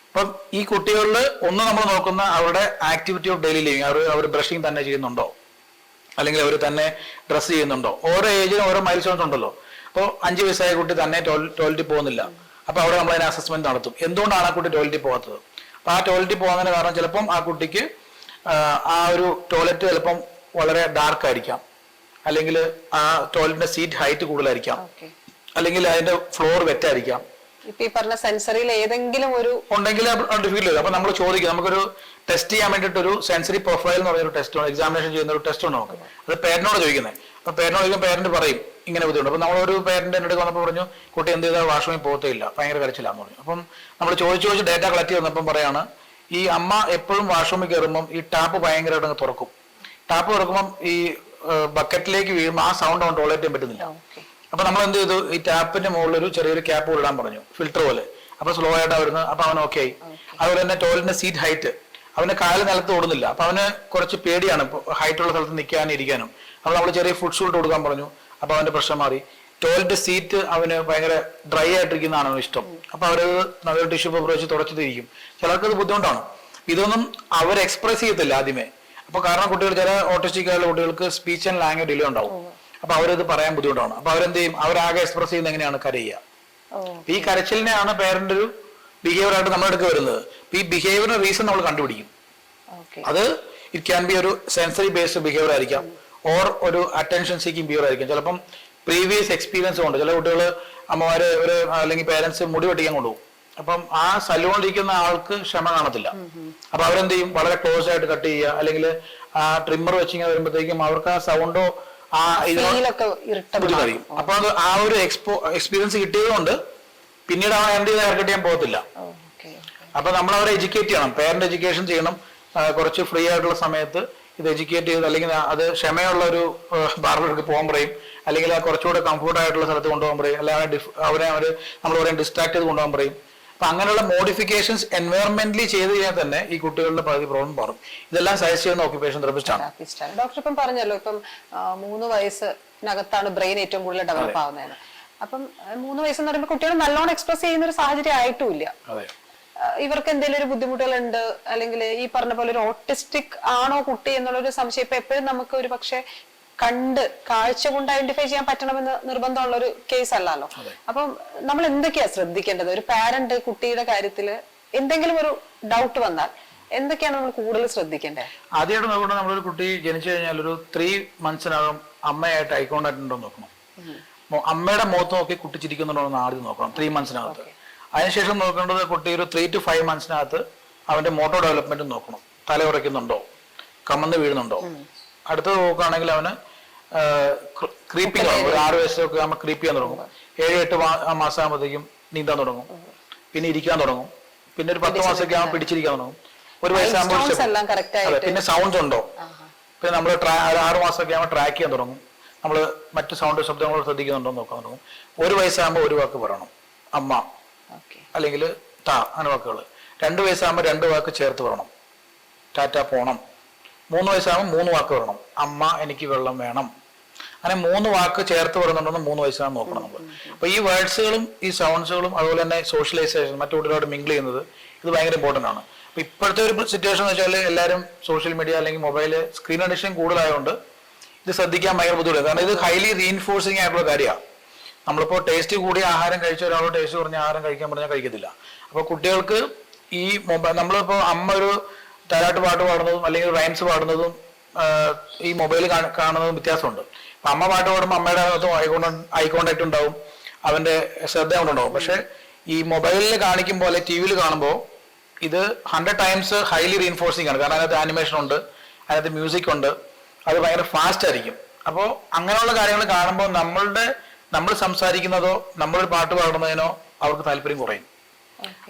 അപ്പം ഈ കുട്ടികളിൽ ഒന്ന് നമ്മൾ നോക്കുന്ന അവരുടെ ആക്ടിവിറ്റി ഓഫ് ഡെയിലി ലിവിങ്, അവർ ബ്രഷിങ് തന്നെ ചെയ്യുന്നുണ്ടോ, അല്ലെങ്കിൽ അവർ തന്നെ ഡ്രസ്സ് ചെയ്യുന്നുണ്ടോ. ഓരോ ഏജിനും ഓരോ മൈൽ സ്റ്റോൺസ് ഉണ്ടല്ലോ. അപ്പോൾ 5 വയസ്സായ കുട്ടി തന്നെ ടോയ്ലറ്റിൽ പോകുന്നില്ല, അപ്പൊ അവിടെ നമ്മൾ അതിന് അസസ്മെന്റ് നടത്തും, എന്തുകൊണ്ടാണ് ആ കുട്ടി ടോയ്ലറ്റിൽ പോകാത്തത്. അപ്പൊ ആ ടോയ്ലറ്റിൽ പോകുന്നതിന് കാരണം ചിലപ്പം ആ കുട്ടിക്ക് ആ ഒരു ടോയ്ലറ്റ് ചിലപ്പം വളരെ ഡാർക്ക് ആയിരിക്കാം, അല്ലെങ്കിൽ ആ ടോയ്ലറ്റിന്റെ സീറ്റ് ഹൈറ്റ് കൂടുതലായിരിക്കാം, അല്ലെങ്കിൽ അതിന്റെ ഫ്ലോർ വെറ്റായിരിക്കാം. ഇപ്പൊ ഈ പറഞ്ഞ സെൻസറിയിൽ ഏതെങ്കിലും ഒരു ഉണ്ടെങ്കിൽ ഫീൽ ചെയ്തു. അപ്പൊ നമ്മൾ ചോദിക്കും, നമുക്കൊരു ടെസ്റ്റ് ചെയ്യാൻ വേണ്ടിയിട്ട് ഒരു സെൻസറി പ്രൊഫൈൽ എന്ന് പറഞ്ഞൊരു ടെസ്റ്റ് ഉണ്ട്, എക്സാമിനേഷൻ ചെയ്യുന്ന ഒരു ടെസ്റ്റ് ഉണ്ട് നമുക്ക്. അത് പേരന്റിനോട് ചോദിക്കുന്നത്. അപ്പൊ പേരന്റിനോട് ചോദിക്കുമ്പോൾ പേരന്റ് പറയും ഇങ്ങനെ ബുദ്ധിമുട്ട്. അപ്പൊ നമ്മളൊരു പേരന്റ് എൻ്റെ അടുത്ത് വന്നപ്പോൾ പറഞ്ഞു, കുട്ടി എന്ത് ചെയ്താൽ വാഷ്റൂമിൽ പോകത്തില്ല, ഭയങ്കര കരച്ചില്ലാന്ന് പറഞ്ഞു. അപ്പം നമ്മൾ ചോദിച്ച് ഡേറ്റ കളക്ട് ചെയ്തപ്പം പറയാണ്, ഈ അമ്മ എപ്പോഴും വാഷ്റൂമിൽ കയറുമ്പം ഈ ടാപ്പ് ഭയങ്കരമായിട്ട് തുറക്കും. ടാപ്പ് തുറക്കുമ്പം ഈ ബക്കറ്റിലേക്ക് വീഴുമ്പോൾ ആ സൗണ്ട് അവൻ ടോളറേറ്റ് ചെയ്യാൻ പറ്റുന്നില്ല. അപ്പൊ നമ്മൾ എന്ത് ചെയ്തു, ഈ ടാപ്പിന്റെ മുകളിൽ ഒരു ചെറിയൊരു ക്യാപ്പ് ഇടാൻ പറഞ്ഞു, ഫിൽറ്റർ പോലെ. അപ്പൊ സ്ലോ ആയിട്ടാ വരുന്നത്. അപ്പൊ അവൻ ഓക്കെ ആയി. അതുപോലെ തന്നെ ടോയ്ലറ്റിന്റെ സീറ്റ് ഹൈറ്റ്, അവന് കാല് നിലത്ത് ഓടുന്നില്ല, അപ്പൊ അവന് കുറച്ച് പേടിയാണ് ഹൈറ്റുള്ള സ്ഥലത്ത് നിൽക്കാനും ഇരിക്കാനും. അപ്പൊ നമ്മൾ ചെറിയ ഫുഡ് ഷൂട്ട് കൊടുക്കാൻ പറഞ്ഞു, അപ്പൊ അവന്റെ പ്രശ്നം മാറി. ടോയ്ലറ്റ് സീറ്റ് അവന് ഭയങ്കര ഡ്രൈ ആയിട്ടിരിക്കുന്നതാണ് അവന് ഇഷ്ടം. അപ്പൊ അവര് നല്ലൊരു ടിഷ്യൂ പേപ്പർ വെച്ച് തുടച്ചിട്ടിരിക്കും. ചിലർക്ക് അത് ബുദ്ധിമുട്ടാണ്. ഇതൊന്നും അവർ എക്സ്പ്രസ് ചെയ്യത്തില്ല ആദ്യമേ. അപ്പൊ കാരണം കുട്ടികൾ, ചില ഓട്ടിസ്റ്റിക് ആയിട്ടുള്ള കുട്ടികൾക്ക് സ്പീച്ച് ആൻഡ് ലാംഗ്വേജ് ഡിലേ ഉണ്ടാവും. അപ്പൊ അവരത് പറയാൻ ബുദ്ധിമുട്ടാണ്. അപ്പൊ അവരെന്ത് ചെയ്യും, അവരാകെ എക്സ്പ്രസ് ചെയ്യുന്ന എങ്ങനെയാണ്, കരയുക. ഈ കരച്ചിലിനെയാണ് പേരന്റ് ഒരു ബിഹേവിയർ ആയിട്ട് നമ്മുടെ അടുക്ക് വരുന്നത്. ഈ ബിഹേവിയറിന് റീസൺ നമ്മൾ കണ്ടുപിടിക്കും. അത് ഇറ്റ് ക്യാൻ ബി ഒരു സെൻസറി ബേസ്ഡ് ബിഹേവിയർ ആയിരിക്കാം, ഓർ ഒരു അറ്റൻഷൻ സീക്കിംഗ് ബിഹേവിയർ ആയിരിക്കും. ചിലപ്പം പ്രീവിയസ് എക്സ്പീരിയൻസ് കൊണ്ട് ചില കുട്ടികൾ അമ്മമാര് ഒരു അല്ലെങ്കിൽ പേരൻസ് മുടി വെട്ടിക്കാൻ കൊണ്ടുപോകും. അപ്പം ആ സലൂണിലിരിക്കുന്ന ആൾക്ക് ക്ഷമ കാണത്തില്ല. അപ്പൊ അവരെന്ത് ചെയ്യും, വളരെ ക്ലോസ് ആയിട്ട് കട്ട് ചെയ്യുക, അല്ലെങ്കിൽ ആ ട്രിമ്മർ വെച്ചിങ്ങനെ വരുമ്പോഴത്തേക്കും അവർക്ക് ആ സൗണ്ടോ ആ ഇതിനൊക്കെ കഴിയും. അപ്പൊ അത് ആ ഒരു എക്സ്പീരിയൻസ് കിട്ടിയതുകൊണ്ട് പിന്നീട് അവൻ എന്ത് ചെയ്ത് ഹെയർ കട്ട് ചെയ്യാൻ പോകത്തില്ല. അപ്പൊ നമ്മൾ അവരെ എഡ്യൂക്കേറ്റ് ചെയ്യണം, പേരന്റ് എഡ്യൂക്കേഷൻ ചെയ്യണം. കുറച്ച് ഫ്രീ ആയിട്ടുള്ള സമയത്ത് ഇത് എഡ്യൂക്കേറ്റ് ചെയ്ത്, അല്ലെങ്കിൽ അത് ക്ഷമയുള്ള ഒരു ബാർബർക്ക് പോകാൻ പറയും, അല്ലെങ്കിൽ കുറച്ചുകൂടെ കംഫർട്ട് ആയിട്ടുള്ള സ്ഥലത്ത് കൊണ്ടുപോകാൻ പറയും, അല്ലെങ്കിൽ അവരെ നമ്മൾ പറയും ഡിസ്ട്രാക്ട് ചെയ്ത് കൊണ്ടുപോകാൻ പറയും. അപ്പൊ അങ്ങനെയുള്ള മോഡിഫിക്കേഷൻസ് എൻവയറമെന്റലി ചെയ്ത് കഴിഞ്ഞാൽ തന്നെ ഈ കുട്ടികളുടെ പകുതി പ്രോബ്ലം മാറും. ഇതെല്ലാം സജസ്റ്റ് ചെയ്യുന്ന ഓക്യുപേഷൻ തെറപ്പിസ്റ്റ് ആണ്. ഡോക്ടർ ഇപ്പം പറഞ്ഞല്ലോ, ഇപ്പം 3 വയസ്സിനകത്താണ് ബ്രെയിൻ ഏറ്റവും കൂടുതൽ ഡെവലപ്പ് ആവുന്നതെന്ന്. അപ്പം 3 വയസ്സെന്ന് പറയുമ്പോൾ കുട്ടികൾ നല്ലോണം എക്സ്പ്രസ് ചെയ്യുന്ന ഒരു സാഹചര്യം ആയിട്ടുമില്ല. ഇവർക്ക് എന്തെങ്കിലും ഒരു ബുദ്ധിമുട്ടുകളുണ്ട്, അല്ലെങ്കിൽ ഈ പറഞ്ഞ പോലെ ഒരു ഓട്ടിസ്റ്റിക് ആണോ കുട്ടി എന്നുള്ളൊരു സംശയം ഇപ്പൊ എപ്പോഴും നമുക്ക് ഒരു പക്ഷെ കാഴ്ച കൊണ്ട് ഐഡന്റിഫൈ ചെയ്യാൻ പറ്റണമെന്ന് നിർബന്ധമുള്ള ഒരു കേസ് അല്ലല്ലോ. അപ്പം നമ്മൾ എന്തൊക്കെയാ ശ്രദ്ധിക്കേണ്ടത്? ഒരു പാരന്റ് കുട്ടിയുടെ കാര്യത്തില് എന്തെങ്കിലും ഒരു ഡൗട്ട് വന്നാൽ എന്തൊക്കെയാണ് നമ്മൾ കൂടുതൽ ശ്രദ്ധിക്കേണ്ടത്? ആദ്യമായിട്ട് നോക്കണം, നമ്മളൊരു കുട്ടി ജനിച്ചു കഴിഞ്ഞാൽ ഒരു 3 മന്ത്സിനകം അമ്മയായിട്ട് ഐ കോണ്ടാക്ട് ഉണ്ടോ നോക്കണം. അമ്മയുടെ മുഖത്ത് നോക്കി കുട്ടി ചിരിക്കുന്നുണ്ടോ എന്ന് ആദ്യം നോക്കണം 3 മന്ത്സിനകത്ത്. അതിനുശേഷം നോക്കേണ്ടത് കുട്ടി ഒരു 3 to 5 മന്ത്സിനകത്ത് അവന്റെ മോട്ടോ ഡെവലപ്മെന്റ് നോക്കണം. തല ഉറയ്ക്കുന്നുണ്ടോ, കമന്ന് വീഴുന്നുണ്ടോ. അടുത്തത് നോക്കുകയാണെങ്കിൽ അവന് ക്രീപ്പിംഗ് ആകും. ഒരു 6 വയസ്സൊക്കെ ആകുമ്പോൾ ക്രീപ്പ് ചെയ്യാൻ തുടങ്ങും. 7-8 മാസം ആകുമ്പോഴത്തേക്കും നീന്താൻ തുടങ്ങും, പിന്നെ ഇരിക്കാൻ തുടങ്ങും, പിന്നെ ഒരു 10 മാസമൊക്കെ ആകുമ്പോൾ പിടിച്ചിരിക്കാൻ തുടങ്ങും. 1 വയസ്സാകുമ്പോൾ പിന്നെ സൗണ്ട്സ് ഉണ്ടോ, പിന്നെ നമ്മൾ 6 മാസമൊക്കെ ആകുമ്പോൾ ട്രാക്ക് ചെയ്യാൻ തുടങ്ങും. നമ്മൾ മറ്റു ശബ്ദങ്ങൾ ശ്രദ്ധിക്കുന്നുണ്ടോ നോക്കാൻ തുടങ്ങും. 1 വയസ്സാകുമ്പോൾ 1 വാക്ക് പറയണം, അമ്മ അല്ലെങ്കിൽ താ, അങ്ങനെ വാക്കുകൾ. 2 വയസ്സാകുമ്പോൾ 2 വാക്ക് ചേർത്ത് പറയണം, ടാറ്റ പോണം. 3 വയസ്സാകുമ്പോൾ 3 വാക്ക് പറയണം, അമ്മ എനിക്ക് വെള്ളം വേണം. അങ്ങനെ 3 വാക്ക് ചേർത്ത് പറയുന്നുണ്ടെന്ന് 3 വയസ്സാകുമ്പോൾ നോക്കണം നമ്മൾ. അപ്പൊ ഈ വേർഡ്സുകളും ഈ സൗണ്ട്സുകളും അതുപോലെ തന്നെ സോഷ്യലൈസേഷൻ, മറ്റു കുട്ടികളോട് മിങ്കിൾ ചെയ്യുന്നത്, ഇത് ഭയങ്കര ഇമ്പോർട്ടൻ്റ് ആണ്. അപ്പൊ ഇപ്പോഴത്തെ ഒരു സിറ്റുവേഷൻ എന്ന് വെച്ചാൽ എല്ലാവരും സോഷ്യൽ മീഡിയ അല്ലെങ്കിൽ മൊബൈല് സ്ക്രീൻ അഡിക്ഷൻ കൂടുതലായതുകൊണ്ട് ഇത് ശ്രദ്ധിക്കാൻ ഭയങ്കര ബുദ്ധിമുട്ടാണ്. കാരണം ഇത് ഹൈലി റീഇൻഫോഴ്സിങ് ആയിട്ടുള്ള കാര്യമാണ്. നമ്മളിപ്പോൾ ടേസ്റ്റ് കൂടിയ ആഹാരം കഴിച്ച ഒരാളോട് ടേസ്റ്റ് കുറഞ്ഞ ആഹാരം കഴിക്കാൻ പറഞ്ഞാൽ കഴിക്കത്തില്ല. അപ്പോൾ കുട്ടികൾക്ക് ഈ മൊബൈൽ, നമ്മളിപ്പോൾ അമ്മ ഒരു താരാട്ട് പാട്ട് പാടുന്നതും അല്ലെങ്കിൽ റൈംസ് പാടുന്നതും ഈ മൊബൈൽ കാണുന്നതും വ്യത്യാസമുണ്ട്. അപ്പം അമ്മ പാട്ട് പാടുമ്പോൾ അമ്മയുടെ അകത്തും ഐ കോണ്ടാക്ട് ഉണ്ടാവും, അവന്റെ ശ്രദ്ധ കൊണ്ടുണ്ടാവും. പക്ഷെ ഈ മൊബൈലിൽ കാണിക്കുമ്പോൾ അല്ലെങ്കിൽ ടി വിയിൽ കാണുമ്പോൾ ഇത് 100 times ഹൈലി റീഇൻഫോഴ്സിങ് ആണ്. കാരണം അതിനകത്ത് ആനിമേഷൻ ഉണ്ട്, അതിനകത്ത് മ്യൂസിക് ഉണ്ട്, അത് ഭയങ്കര ഫാസ്റ്റ് ആയിരിക്കും. അപ്പോൾ അങ്ങനെയുള്ള കാര്യങ്ങൾ കാണുമ്പോൾ നമ്മൾ സംസാരിക്കുന്നതോ നമ്മളൊരു പാട്ട് പാടുന്നതിനോ അവർക്ക് താല്പര്യം കുറയും.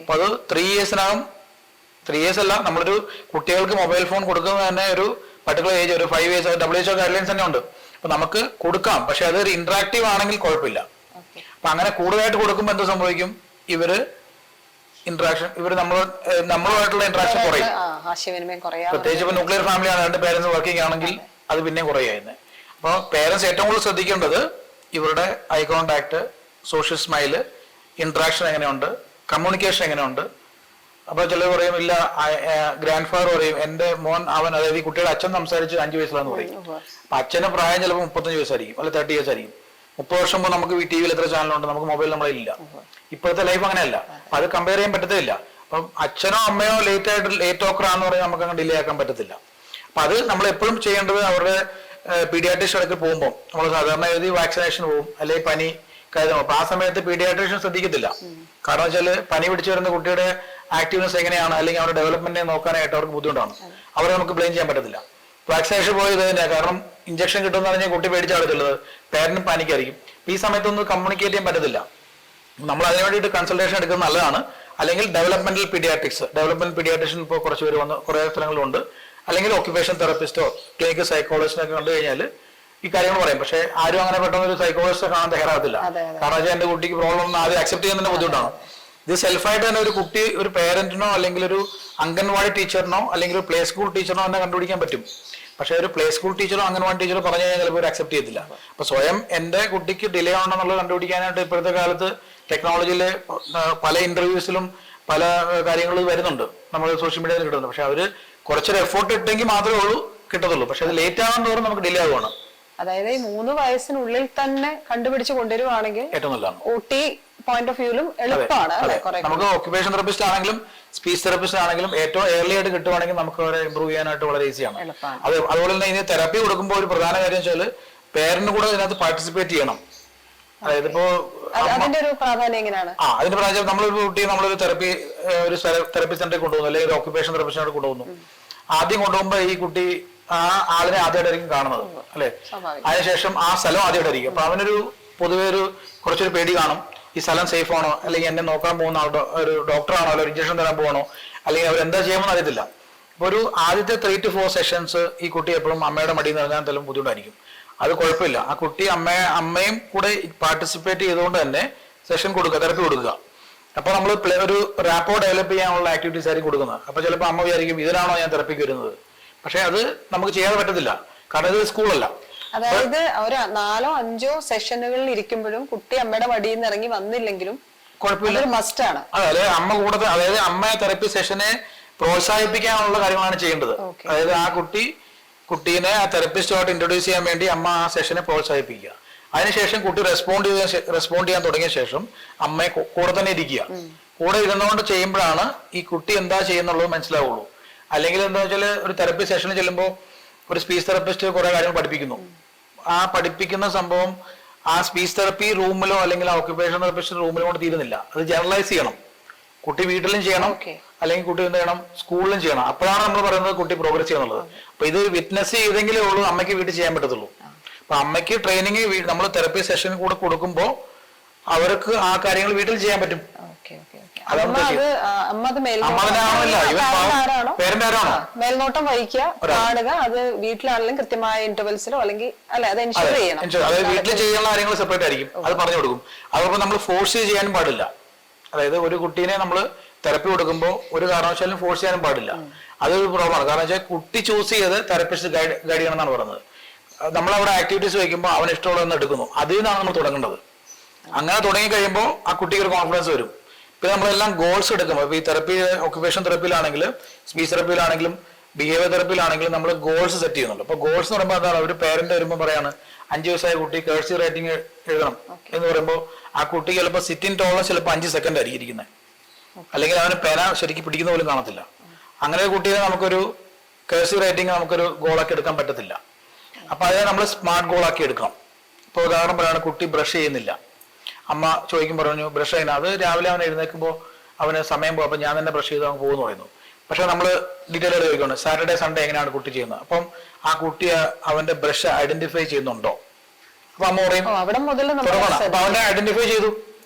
അപ്പൊ അത് 3 ഇയേഴ്സിനകം 3 ഇയേഴ്സ് അല്ല, നമ്മളൊരു കുട്ടികൾക്ക് മൊബൈൽ ഫോൺ കൊടുക്കുന്നത് തന്നെ ഒരു പർട്ടിക്കുലർ ഏജ്, ഒരു 5 ഇയേഴ്സ് WHO ഗൈഡ്ലൈൻസ് തന്നെ ഉണ്ട്. അപ്പൊ നമുക്ക് കൊടുക്കാം, പക്ഷെ അതൊരു ഇന്ററാക്റ്റീവ് ആണെങ്കിൽ കുഴപ്പമില്ല. അപ്പൊ അങ്ങനെ കൂടുതലായിട്ട് കൊടുക്കുമ്പോൾ എന്ത് സംഭവിക്കും, ഇവര് നമ്മളുമായിട്ടുള്ള ഇന്ററാക്ഷൻ കുറയും. പ്രത്യേകിച്ച് ഇപ്പൊ ന്യൂക്ലിയർ ഫാമിലിയാണ്, 2 പേരൻസ് വർക്കിംഗ് ആണെങ്കിൽ അത് പിന്നെ കുറയുന്നത്. അപ്പോൾ പേരൻസ് ഏറ്റവും കൂടുതൽ ശ്രദ്ധിക്കേണ്ടത് ഇവരുടെ eye contact, social smile, interaction എങ്ങനെയുണ്ട്, കമ്മ്യൂണിക്കേഷൻ എങ്ങനെയുണ്ട്. അപ്പൊ ചിലർ പറയും ഇല്ല, ഗ്രാൻഡ് ഫാദർ പറയും എന്റെ മോൻ അതായത് ഈ കുട്ടിയുടെ അച്ഛൻ സംസാരിച്ച് 5 വയസ്സിലാന്ന് പറയും. അപ്പൊ അച്ഛന്റെ പ്രായം ചിലപ്പോൾ 35 വയസ്സായിരിക്കും, അല്ലെ 30 ഇയേഴ്സ് ആയിരിക്കും. 30 വർഷം മുമ്പ് നമുക്ക് ടി വിയിൽ എത്ര ചാനലുണ്ട്, നമുക്ക് മൊബൈൽ നമ്മളെ ഇല്ല. ഇപ്പോഴത്തെ ലൈഫ് അങ്ങനെയല്ല, അപ്പൊ അത് കമ്പയർ ചെയ്യാൻ പറ്റത്തില്ല. അപ്പം അച്ഛനോ അമ്മയോ ലേറ്റ് ടോക്കറാന്ന് പറഞ്ഞാൽ നമുക്ക് അങ്ങനെ ഡിലേ ആക്കാൻ പറ്റത്തില്ല. അപ്പൊ അത് നമ്മൾ എപ്പോഴും ചെയ്യേണ്ടത് അവരുടെ പീഡിയാട്രീഷ്യൻ അടുത്ത് പോകുമ്പോൾ നമ്മൾ സാധാരണ എഴുതി വാക്സിനേഷൻ പോകും, അല്ലെങ്കിൽ പനി കാര്യം. അപ്പൊ ആ സമയത്ത് പീഡിയാട്രീഷ്യൻ ശ്രദ്ധിക്കത്തില്ല. കാരണം വെച്ചാല് പനി പിടിച്ചു വരുന്ന കുട്ടിയുടെ ആക്റ്റീവ്നെസ് എങ്ങനെയാണ്, അല്ലെങ്കിൽ അവരുടെ ഡെവലപ്മെന്റിനെ നോക്കാനായിട്ട് അവർക്ക് ബുദ്ധിമുട്ടാണ്. അവരെ നമുക്ക് ബ്ലെയിം ചെയ്യാൻ പറ്റത്തില്ല. വാക്സിനേഷൻ പോയത് തന്നെ കാരണം ഇഞ്ചക്ഷൻ കിട്ടുമെന്ന് പറഞ്ഞാൽ കുട്ടി പേടിച്ചാടുത്തുള്ളത്, പേരന്റും പാനിക്കായിരിക്കും. ഈ സമയത്തൊന്നും കമ്മ്യൂണിക്കേറ്റ് ചെയ്യാൻ പറ്റത്തില്ല. നമ്മൾ അതിനു വേണ്ടിയിട്ട് കൺസൾട്ടേഷൻ എടുക്കുന്നത് നല്ലതാണ്. അല്ലെങ്കിൽ ഡെവലപ്മെന്റൽ പീഡിയാട്രീഷ്യൻ ഇപ്പോൾ കുറച്ച് പേര് വന്ന് കുറേ സ്ഥലങ്ങളിലുണ്ട്. അല്ലെങ്കിൽ ഓക്യുപേഷൻ തെറപ്പിസ്റ്റോ ക്ലിനിക്കൽ സൈക്കോളജിസ്റ്റോ ഒക്കെ കണ്ടു കഴിഞ്ഞാൽ ഈ കാര്യങ്ങൾ പറയും. പക്ഷെ ആരും അങ്ങനെ പെട്ടെന്ന് ഒരു സൈക്കോളജിസ്റ്റെ കാണാൻ തയ്യാറാകത്തില്ല. കാരണം വെച്ചാൽ എന്റെ കുട്ടിക്ക് പ്രോബ്ലം ഒന്നും ആദ്യം അക്സെപ്റ്റ് ചെയ്യുന്നതിന്റെ ബുദ്ധിമുട്ടാണ്. ഇത് സെൽഫായിട്ട് തന്നെ ഒരു കുട്ടി ഒരു പേരന്റിനോ അല്ലെങ്കിൽ ഒരു അംഗൻവാടി ടീച്ചറിനോ അല്ലെങ്കിൽ ഒരു പ്ലേ സ്കൂൾ ടീച്ചറിനോ തന്നെ കണ്ടുപിടിക്കാൻ പറ്റും. പക്ഷെ ഒരു പ്ലേ സ്കൂൾ ടീച്ചറോ അംഗൻവാടി ടീച്ചറോ പറഞ്ഞു കഴിഞ്ഞാൽ ചിലപ്പോൾ അക്സെപ്റ്റ് ചെയ്യത്തില്ല. അപ്പൊ സ്വയം എന്റെ കുട്ടിക്ക് ഡിലേ ഉണ്ടെന്നുള്ളത് കണ്ടുപിടിക്കാനായിട്ട് ഇപ്പോഴത്തെ കാലത്ത് ടെക്നോളജിയിൽ പല ഇന്റർവ്യൂസിലും പല കാര്യങ്ങളും വരുന്നുണ്ട്, നമ്മൾ സോഷ്യൽ മീഡിയയിൽ കിട്ടുന്നുണ്ട്. പക്ഷെ അവര് കുറച്ചൊരു എഫോർട്ട് ഇട്ടെങ്കിൽ മാത്രമേ ഉള്ളൂ കിട്ടത്തുള്ളൂ. പക്ഷെ അത് ലേറ്റ് ആകാൻ തോറും നമുക്ക് ഡിലേ ആവുകയാണ്. അതായത് ഈ 3 വയസ്സിനുള്ളിൽ തന്നെ കണ്ടുപിടിച്ച് കൊണ്ടുവരുവാണെങ്കിൽ ഏറ്റവും നല്ലതാണ്. OT പോയിന്റ് ഓഫ് വ്യൂലും എളുപ്പമാണ്. നമുക്ക് ഓക്യുപേഷൻ തെറപ്പിസ്റ്റ് ആണെങ്കിലും സ്പീച്ച് തെറപ്പിസ്റ്റ് ആണെങ്കിലും ഏറ്റവും ഏർലി ആയിട്ട് കിട്ടുവാണെങ്കിൽ നമുക്ക് അവരെ ഇമ്പ്രൂവ് ചെയ്യാനായിട്ട് വളരെ ഈസിയാണ്. അതുപോലെ തന്നെ ഇതിന് തെറപ്പി കൊടുക്കുമ്പോൾ ഒരു പ്രധാന കാര്യം വെച്ചാൽ പേരന്റ് കൂടെ ഇതിനകത്ത് പാർട്ടിസിപ്പേറ്റ് ചെയ്യണം. അതായത് ഇപ്പോ അതിന്റെ ഒരു പ്രാധാന്യം എങ്ങനെയാണ്? അതിന്റെ പ്രാധാന്യം നമ്മളൊരു കുട്ടിയെ നമ്മളൊരു തെറപ്പി സെന്ററിൽ കൊണ്ടുപോകുന്നു, അല്ലെങ്കിൽ ഒരു ഓക്യുപേഷൻ തെറപ്പിസ്റ്റിനോട് കൊണ്ടുപോകുന്നു. ആദ്യം കൊണ്ടുപോകുമ്പോൾ ഈ കുട്ടി ആ ആളിനെ ആദ്യമായിട്ടായിരിക്കും കാണുന്നത്, അല്ലെ? അതിനുശേഷം ആ സ്ഥലം ആദ്യമായിട്ടായിരിക്കും. അപ്പൊ അവനൊരു പൊതുവെ കുറച്ചൊരു പേടി കാണും. ഈ സ്ഥലം സേഫ് ആണോ, അല്ലെങ്കിൽ എന്നെ നോക്കാൻ പോകുന്ന ഒരു ഡോക്ടറാണോ, അല്ലെങ്കിൽ ഇഞ്ചക്ഷൻ തരാൻ പോകണോ, അല്ലെങ്കിൽ അവർ എന്താ ചെയ്യുമെന്ന് അറിയത്തില്ല. അപ്പൊ ഒരു ആദ്യത്തെ 3 to 4 സെഷൻസ് ഈ കുട്ടി എപ്പോഴും അമ്മയുടെ മടിയിൽ നിന്ന് ഇറങ്ങാൻ എന്തെങ്കിലും ബുദ്ധിമുട്ടായിരിക്കും. അത് കുഴപ്പമില്ല, ആ കുട്ടി അമ്മയും കൂടെ പാർട്ടിസിപ്പേറ്റ് ചെയ്തുകൊണ്ട് തന്നെ സെഷൻ കൊടുക്കുക, തെറപ്പി കൊടുക്കുക. അപ്പൊ നമ്മൾ ഒരു റാപ്പോ ഡെവലപ്പ് ചെയ്യാനുള്ള ആക്ടിവിറ്റീസ് ആയിരിക്കും കൊടുക്കുന്നത്. അപ്പൊ ചിലപ്പോൾ അമ്മ വിചാരിക്കും ഇതിനാണോ ഞാൻ തെറപ്പിക്ക് വരുന്നത്. പക്ഷെ അത് നമുക്ക് ചെയ്യാതെ പറ്റത്തില്ല, കാരണം ഇത് സ്കൂളല്ല. അതായത് ഒരു 4 or 5 സെഷനുകളിൽ ഇരിക്കുമ്പോഴും കുട്ടി അമ്മയുടെ മടിയിൽ നിന്ന് ഇറങ്ങി വന്നില്ലെങ്കിലും കുഴപ്പമില്ല, മസ്റ്റ് ആണ്. അതായത് അമ്മ കൂടെ, അതായത് അമ്മ തെറപ്പി സെഷനെ പ്രോത്സാഹിപ്പിക്കാനുള്ള കാര്യങ്ങളാണ് ചെയ്യേണ്ടത്. അതായത് ആ കുട്ടീനെ ആ തെറപ്പിസ്റ്റുമായിട്ട് ഇൻട്രൊഡ്യൂസ് ചെയ്യാൻ വേണ്ടി അമ്മ ആ സെഷനെ പ്രോത്സാഹിപ്പിക്കുക. അതിനുശേഷം കുട്ടി റെസ്പോണ്ട് ചെയ്യാൻ തുടങ്ങിയ ശേഷം അമ്മയെ കൂടെ തന്നെ ഇരിക്കുക. കൂടെ ഇരുന്നുകൊണ്ട് ചെയ്യുമ്പോഴാണ് ഈ കുട്ടി എന്താ ചെയ്യുന്നുള്ളത് മനസ്സിലാവുള്ളൂ. അല്ലെങ്കിൽ എന്താ വെച്ചാൽ ഒരു തെറപ്പി സെഷന് ചെല്ലുമ്പോൾ ഒരു സ്പീച്ച് തെറപ്പിസ്റ്റ് കുറെ കാര്യങ്ങൾ പഠിപ്പിക്കുന്നു. ആ പഠിപ്പിക്കുന്ന സംഭവം ആ സ്പീച്ച് തെറപ്പി റൂമിലോ അല്ലെങ്കിൽ ആ ഓക്യുപേഷൻ തെറപ്പിസ്റ്റ് റൂമിലോ കൊണ്ട് തീരുന്നില്ല. അത് ജനറലൈസ് ചെയ്യണം. കുട്ടി വീട്ടിലും ചെയ്യണം, അല്ലെങ്കിൽ കുട്ടി എന്ത് ചെയ്യണം, സ്കൂളിലും ചെയ്യണം. അപ്പോഴാണ് നമ്മൾ പറയുന്നത് കുട്ടി പ്രോഗ്രസ് ചെയ്യുന്നുള്ളത്. അപ്പൊ ഇത് വിറ്റ്നസ് ചെയ്തെങ്കിലേ ഉള്ളൂ അമ്മയ്ക്ക് വീട്ടിൽ ചെയ്യാൻ പറ്റത്തുള്ളൂ. അപ്പൊ അമ്മയ്ക്ക് ട്രെയിനിങ് നമ്മൾ തെറപ്പി സെഷൻ കൂടെ കൊടുക്കുമ്പോൾ അവർക്ക് ആ കാര്യങ്ങൾ വീട്ടിൽ ചെയ്യാൻ പറ്റും. മേൽനോട്ടം വഹിക്കുക, കാണുക, അത് വീട്ടിലാണെങ്കിലും കൃത്യമായ ഇന്റർവെൽസിലോ അല്ലെങ്കിൽ അല്ലെ അത് എൻഷുർ ചെയ്യണം. അതായത് വീട്ടിൽ ചെയ്യാനുള്ള കാര്യങ്ങൾ സെപ്പറേറ്റ് ആയിരിക്കും, അത് പറഞ്ഞു കൊടുക്കും. അതോടൊപ്പം നമ്മൾ ഫോഴ്സ് ചെയ്യാനും പാടില്ല. അതായത് ഒരു കുട്ടീനെ നമ്മൾ തെറപ്പി കൊടുക്കുമ്പോൾ ഒരു കാരണവശാലും ഫോഴ്സ് ചെയ്യാനും പാടില്ല. അതൊരു പ്രോബ്ലമാണ്. കാരണം വെച്ചാൽ കുട്ടി ചൂസ് ചെയ്ത് തെറപ്പിസ്റ്റ് ഗൈഡ് ചെയ്യണമെന്നാണ് പറയുന്നത്. നമ്മളവിടെ ആക്ടിവിറ്റീസ് വയ്ക്കുമ്പോൾ അവന് ഇഷ്ടമുള്ളതെന്ന് എടുക്കുന്നു, അതിൽ നിന്നാണ് നമ്മൾ തുടങ്ങേണ്ടത്. അങ്ങനെ തുടങ്ങി കഴിയുമ്പോൾ ആ കുട്ടിക്ക് ഒരു കോൺഫിഡൻസ് വരും. പിന്നെ നമ്മളെല്ലാം ഗോൾസ് എടുക്കുമ്പോൾ ഇപ്പൊ ഈ തെറപ്പി ഓക്യുപേഷൻ തെറപ്പിയിലാണെങ്കിലും സ്പീച്ച് തെറപ്പിയിലാണെങ്കിലും ബിഹേവിയർ തെറപ്പിയിലാണെങ്കിലും നമ്മൾ ഗോൾസ് സെറ്റ് ചെയ്യുന്നുണ്ട്. അപ്പൊ ഗോൾസ് എന്ന് പറയുമ്പോൾ എന്താണ്, ഒരു പേരന്റ് വരുമ്പോൾ പറയാണ് 5 വയസ്സായ കുട്ടി കേഴ്സി റൈറ്റിംഗ് എഴുതണം എന്ന് പറയുമ്പോൾ ആ കുട്ടി ചിലപ്പോൾ സിറ്റിംഗ് ടോളൻസ് ചിലപ്പോൾ 5 സെക്കൻഡ് ആയിരിക്കും ഇരിക്കുന്നത്, അല്ലെങ്കിൽ അവന് പേന ശരിക്കും പിടിക്കുന്ന പോലും കാണത്തില്ല. അങ്ങനെ കുട്ടിയെ നമുക്കൊരു കേഴ്സി റൈറ്റിംഗ് നമുക്കൊരു ഗോളാക്കി എടുക്കാൻ പറ്റത്തില്ല. അപ്പൊ അതിനെ നമ്മൾ സ്മാർട്ട് ഗോളാക്കി എടുക്കണം. ഇപ്പൊ ഉദാഹരണം പറയാണ്, കുട്ടി ബ്രഷ് ചെയ്യുന്നില്ല. അമ്മ ചോദിക്കും, പറഞ്ഞു ബ്രഷ് ചെയ്യുന്നത്, അത് രാവിലെ അവൻ എഴുന്നേൽക്കുമ്പോൾ അവന് സമയം പോകും, അപ്പൊ ഞാൻ തന്നെ ബ്രഷ് ചെയ്ത് അവൻ പോകുന്നു പറയുന്നു. പക്ഷെ നമ്മൾ ഡീറ്റെയിൽ ആയിട്ട് ചോദിക്കണം സാറ്റർഡേ സൺഡേ എങ്ങനെയാണ് കുട്ടി ചെയ്യുന്നത്. അപ്പം ആ കുട്ടി അവന്റെ ബ്രഷ് ഐഡന്റിഫൈ ചെയ്യുന്നുണ്ടോ. അപ്പൊ അമ്മ പറയും അപ്പൊ അവനെ ഐഡന്റിഫൈ ചെയ്തു.